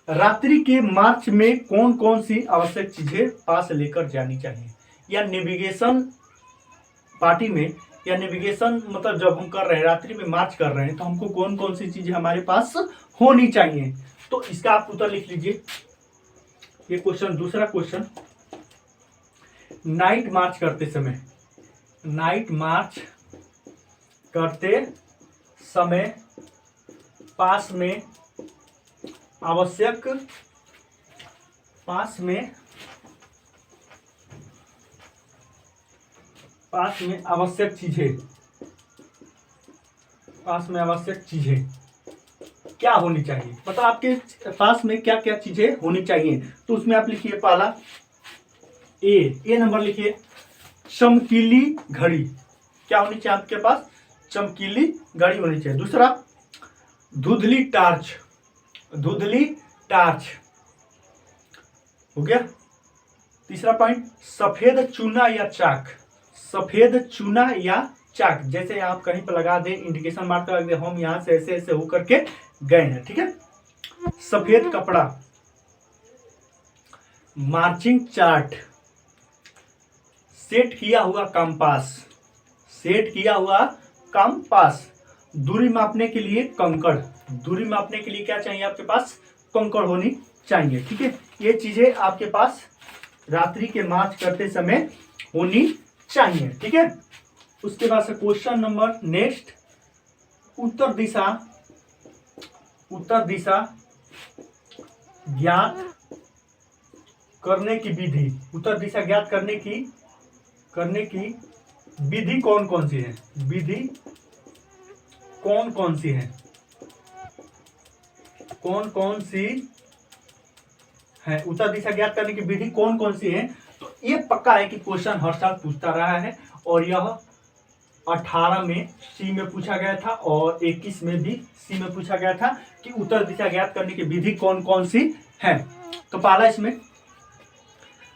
रात्रि के मार्च में कौन कौन सी आवश्यक चीजें पास लेकर जानी चाहिए, या नेविगेशन पार्टी में, या नेविगेशन मतलब जब हम कर रहे हैं, रात्रि में मार्च कर रहे हैं, तो हमको कौन कौन सी चीजें हमारे पास होनी चाहिए। तो इसका आप उत्तर लिख लीजिए। ये क्वेश्चन, दूसरा क्वेश्चन, नाइट मार्च करते समय, नाइट मार्च करते समय पास में आवश्यक, पास में आवश्यक चीजें, पास में आवश्यक चीजें क्या होनी चाहिए, मतलब आपके पास में क्या क्या चीजें होनी चाहिए। तो उसमें आप लिखिए, पहला ए नंबर लिखिए, चमकीली घड़ी, क्या होनी चाहिए आपके पास, चमकीली घड़ी होनी चाहिए। दूसरा, धुंधली टार्च, धुंधली टार्च, हो गया। तीसरा पॉइंट, सफेद चूना या चाक, सफेद चूना या चाक, जैसे आप कहीं पर लगा दें, इंडिकेशन मार्क लगा दें, हम यहां से ऐसे ऐसे होकर के गए हैं, ठीक है। सफेद कपड़ा, मार्चिंग चार्ट, सेट किया हुआ कंपास, सेट किया हुआ कंपास, दूरी मापने के लिए कंकड़, दूरी मापने के लिए क्या चाहिए आपके पास, कंकड़ होनी चाहिए, ठीक है। ये चीजें आपके पास रात्रि के मार्च करते समय होनी चाहिए, ठीक है। उसके बाद से क्वेश्चन नंबर नेक्स्ट, उत्तर दिशा, उत्तर दिशा ज्ञात करने की विधि, उत्तर दिशा ज्ञात करने की विधि कौन कौन सी है, विधि कौन कौन सी है, कौन कौन सी है, उत्तर दिशा ज्ञात करने की विधि कौन कौन सी है। तो ये पक्का है कि क्वेश्चन हर साल पूछता रहा है, और यह 18 में सी में पूछा गया था और 21 में भी सी में पूछा गया था कि उत्तर दिशा ज्ञात करने की विधि कौन कौन सी है। तो पहला इसमें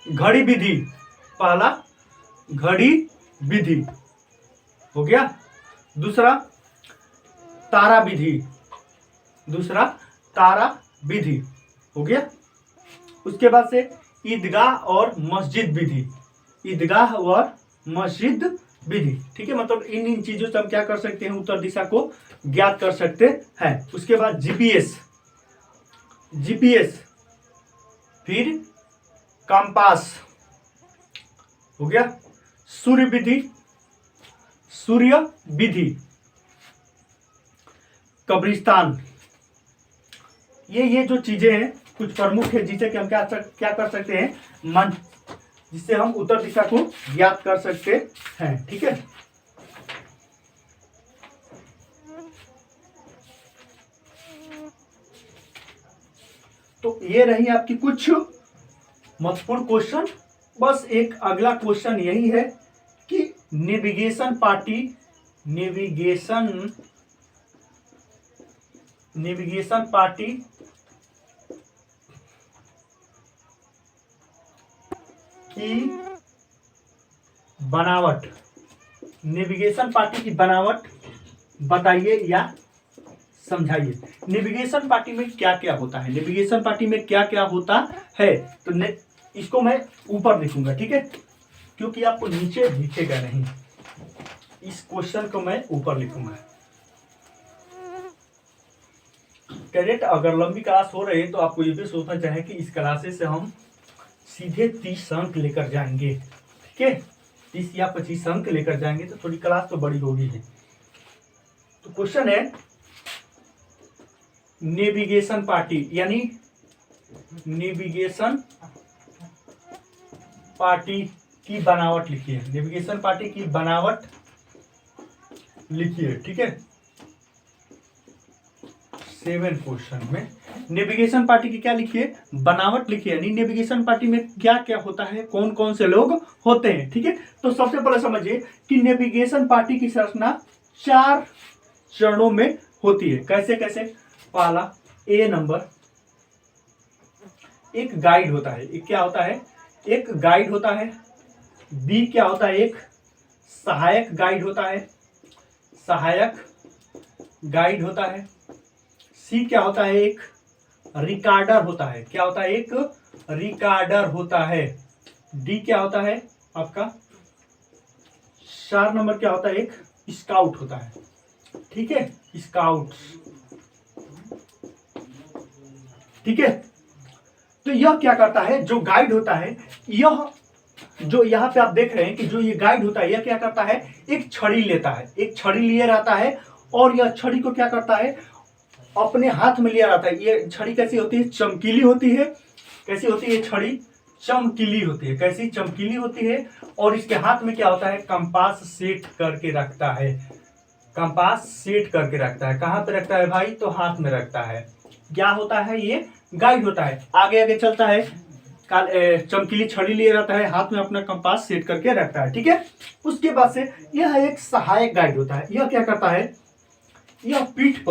घड़ी विधि, पहला घड़ी विधि हो गया। दूसरा तारा विधि, दूसरा तारा विधि हो गया। उसके बाद से ईदगाह और मस्जिद विधि, ईदगाह और मस्जिद विधि, ठीक है। मतलब इन इन चीजों से हम क्या कर सकते हैं, उत्तर दिशा को ज्ञात कर सकते हैं। उसके बाद जीपीएस, जीपीएस, फिर कंपास हो गया, सूर्य विधि, सूर्य विधि, कब्रिस्तान, ये जो चीजें हैं कुछ प्रमुख है जिसे कि हम क्या कर सकते हैं, मन, जिससे हम उत्तर दिशा को ज्ञात कर सकते हैं, ठीक है। तो ये रही आपकी कुछ महत्वपूर्ण क्वेश्चन। बस एक अगला क्वेश्चन यही है कि नेविगेशन पार्टी, नेविगेशन पार्टी की बनावट, नेविगेशन पार्टी की बनावट बताइए या समझाइए। नेविगेशन पार्टी में क्या क्या होता है, नेविगेशन पार्टी में क्या क्या होता है, तो इसको मैं ऊपर लिखूंगा, ठीक है, क्योंकि आपको नीचे दिखेगा नहीं। इस क्वेश्चन को मैं ऊपर लिखूंगा। कैडेट, अगर लंबी क्लास हो रही है तो आपको ये भी सोचना चाहिए कि इस क्लासेस से हम सीधे 30 अंक लेकर जाएंगे, ठीक है, 30 या 25 अंक लेकर जाएंगे, तो थोड़ी क्लास तो बड़ी होगी है। तो क्वेश्चन है नेविगेशन पार्टी, यानी नेविगेशन पार्टी की बनावट लिखिए, नेविगेशन पार्टी की बनावट लिखिए, ठीक है। 7 क्वेश्चन में नेविगेशन पार्टी की क्या लिखिए, बनावट लिखिए, यानी नेविगेशन पार्टी में क्या क्या होता है, कौन कौन से लोग होते हैं, ठीक है। तो सबसे पहले समझिए कि नेविगेशन पार्टी की संरचना 4 चरणों में होती है। कैसे कैसे, पहला ए नंबर, एक गाइड होता है, एक क्या होता है, एक गाइड होता है। बी क्या होता है, एक सहायक गाइड होता है, सहायक गाइड होता है। सी क्या होता है, एक रिकॉर्डर होता है, क्या होता है, एक रिकॉर्डर होता है। डी क्या होता है आपका, 4 नंबर क्या होता है, एक स्काउट होता है, ठीक है, स्काउट, ठीक है। तो यह क्या करता है, जो गाइड होता है, यह जो यहाँ पे आप देख रहे हैं कि जो ये गाइड होता है, यह क्या करता है, एक छड़ी लेता है, एक छड़ी लिए रहता है, और यह छड़ी को क्या करता है, अपने हाथ में लिया रहता है। ये छड़ी कैसी होती है, चमकीली होती है। कैसी होती है छड़ी, चमकीली होती है। कैसी, चमकीली होती है। और इसके हाथ में क्या होता है, कंपास सेट करके रखता है, कंपास सेट करके रखता है। कहाँ पे रखता है भाई, तो हाथ में रखता है। क्या होता है, ये गाइड होता है। आगे आगे चलता है, चमकीली छड़ी लिए रहता है, हाथ में अपना कंपास सेट करके रखता है, ठीक है। उसके बाद से यह एक सहायक गाइड होता है। यह क्या करता है, यह पीठ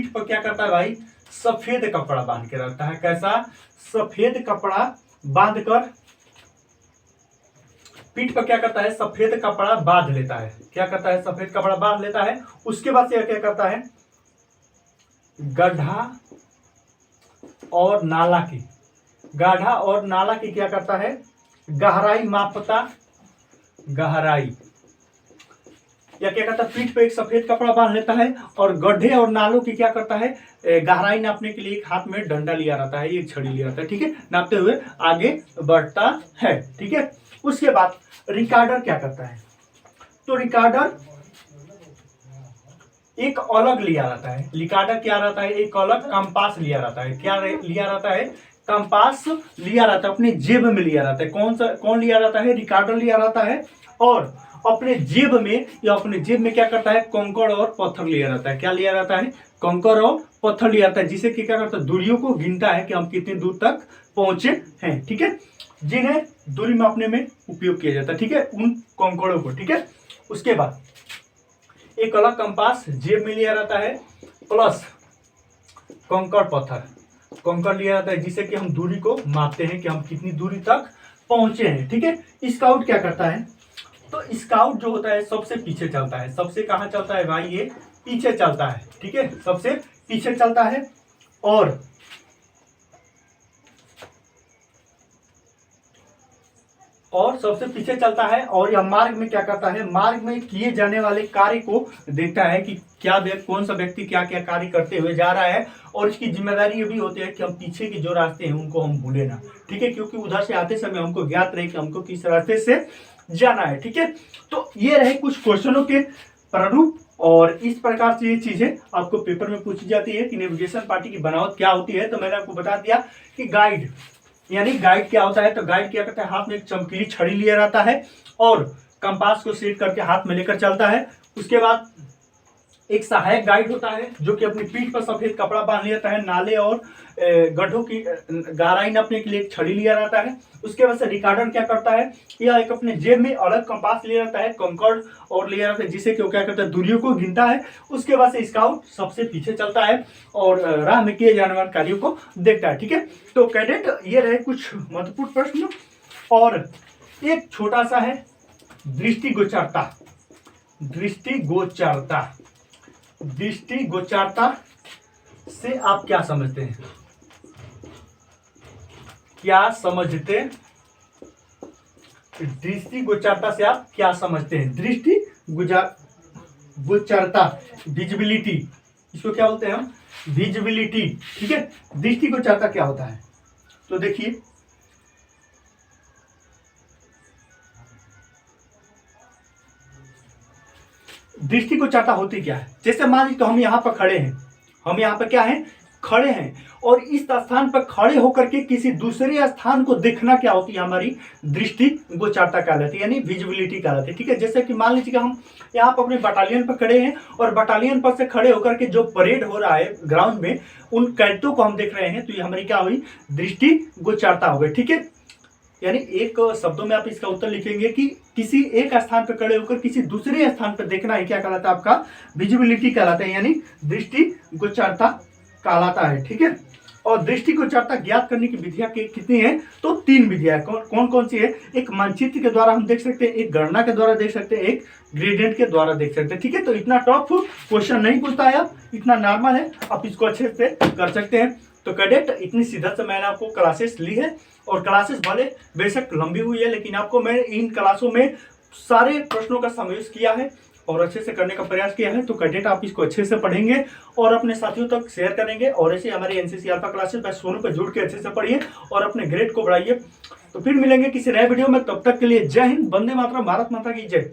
पर क्या करता है भाई, सफेद कपड़ा बांध के रखता है। कैसा, सफेद कपड़ा बांधकर, पीठ पर क्या करता है, सफेद कपड़ा बांध लेता है। क्या करता है, सफेद कपड़ा बांध लेता है। उसके बाद से क्या करता है, गड्ढा और नाला की, गाढ़ा और नाला की क्या करता है, गहराई मापता, गहराई। या क्या करता है, पीठ पे एक सफेद कपड़ा बांध लेता है, और गड्ढे और नालों की क्या करता है, गहराई नापने के लिए एक हाथ में डंडा लिया रहता है, एक छड़ी लिया रहता है, ठीक है, नापते हुए आगे बढ़ता है, ठीक है। उसके बाद रिकॉर्डर क्या करता है, तो रिकॉर्डर एक अलग लिया रहता है। रिकॉर्डर क्या रहता है, एक अलग कंपास लिया रहता है। क्या लिया रहता है, कंपास लिया रहता है, अपनी जेब में लिया रहता है। कौन लिया रहता है, रिकॉर्डर लिया रहता है। और अपने जेब में, या अपने जेब में क्या करता है, कंकड़ और पत्थर लिया रहता है। क्या लिया रहता है, कंकड़ और पत्थर लिया रहता है, जिसे क्या करता है, दूरियों को गिनता है कि हम कितनी दूर तक पहुंचे हैं, ठीक है, जिन्हें दूरी मापने में उपयोग किया जाता है, ठीक है, उन कंकड़ों को, ठीक है। उसके बाद एक अलग कंपास जेब में लिया रहता है, प्लस कंकड़ पत्थर, कंकड़ लिया रहता है, जिससे कि हम दूरी को मापते हैं कि हम कितनी दूरी तक पहुंचे हैं, ठीक है। स्काउट क्या करता है, तो स्काउट जो होता है सबसे पीछे चलता है। सबसे कहां चलता है भाई, ये पीछे चलता है, ठीक है, सबसे पीछे चलता है। और सबसे पीछे चलता है और यह मार्ग में क्या करता है, मार्ग में किए जाने वाले कार्य को देखता है कि क्या कौन सा व्यक्ति क्या क्या कार्य करते हुए जा रहा है, और इसकी जिम्मेदारी ये भी होती है कि हम पीछे के जो रास्ते हैं उनको हम भूले ना, ठीक है, क्योंकि उधर से आते समय हमको ज्ञात रहे कि हमको किस रास्ते से जाना है, ठीक है। तो ये रहे कुछ क्वेश्चनों के प्रारूप, और इस प्रकार से ये चीजें आपको पेपर में पूछी जाती है कि नेविगेशन पार्टी की बनावट क्या होती है। तो मैंने आपको बता दिया कि गाइड, यानी गाइड क्या होता है, तो गाइड क्या करता है, हाथ में एक चमकीली छड़ी लिया रहता है और कंपास को सेट करके हाथ में लेकर चलता है। उसके बाद एक सहायक गाइड होता है जो कि अपनी पीठ पर सफेद कपड़ा बांध लेता है, नाले और गड्ढों की गहराई नापने के लिए एक छड़ी लिया रहता है। उसके बाद से रिकॉर्डर क्या करता है, यह एक अपने जेब में अलग कंपास लिया रहता है, कंकड़ और लिया रहता है, जिसे क्यों क्या करता है, दूरियों को गिनता है। उसके बाद से स्काउट सबसे पीछे चलता है और राह में किए जाने वाले कार्यों को देखता है, ठीक है। तो कैडेट ये रहे कुछ महत्वपूर्ण प्रश्न, और एक छोटा सा है दृष्टिगोचरता। दृष्टिगोचरता, दृष्टिगोचरता से आप क्या समझते हैं, क्या समझते, दृष्टिगोचरता से आप क्या समझते हैं, दृष्टिगोचरता, विजिबिलिटी, इसको क्या बोलते हैं हम, विजिबिलिटी, ठीक है। दृष्टिगोचरता क्या होता है, तो देखिए दृष्टिगोचरता होती क्या है, जैसे मान लीजिए तो हम यहाँ पर खड़े हैं, हम यहाँ पर क्या हैं, खड़े हैं, और इस स्थान पर खड़े होकर के किसी दूसरे स्थान को देखना क्या होती है, हमारी दृष्टिगोचरता कहलाती है, यानी विजिबिलिटी कहलाती है, ठीक है। जैसे कि मान लीजिए कि हम यहाँ पर अपने बटालियन पर खड़े हैं और बटालियन पर से खड़े होकर के जो परेड हो रहा है ग्राउंड में, उन कैडेटों को हम देख रहे हैं, तो ये हमारी क्या हुई, दृष्टिगोचरता हो गई, ठीक है। यानी एक शब्दों में आप इसका उत्तर लिखेंगे कि किसी एक स्थान पर खड़े होकर किसी दूसरे स्थान पर देखना है, क्या कहलाता है, आपका विजिबिलिटी कहलाता है, यानी दृष्टिगोचरता कहलाता है, ठीक है। और दृष्टिगोचरता ज्ञात करने की विधियां कितनी है, तो 3 विधियां। कौन कौन सी है, एक मानचित्र के द्वारा हम देख सकते हैं, एक गणना के द्वारा देख सकते हैं, एक ग्रेडियंट के द्वारा देख सकते हैं, ठीक है। तो इतना टफ क्वेश्चन नहीं पूछता है, आप इतना नॉर्मल है, आप इसको अच्छे से कर सकते हैं। तो कैडेट इतनी शिद्दत से मैंने आपको क्लासेस ली है, और क्लासेस भले बेशक लंबी हुई है, लेकिन आपको मैं इन क्लासों में सारे प्रश्नों का समावेश किया है और अच्छे से करने का प्रयास किया है। तो कैडेट आप इसको अच्छे से पढ़ेंगे और अपने साथियों तक शेयर करेंगे, और ऐसे हमारे NCC alpha classes bye Sonu पर जुड़ के अच्छे से पढ़िए और अपने ग्रेड को बढ़ाइए। तो फिर मिलेंगे किसी नए वीडियो में, तब तक के लिए जय हिंद, वंदे मातरम, भारत माता की जय।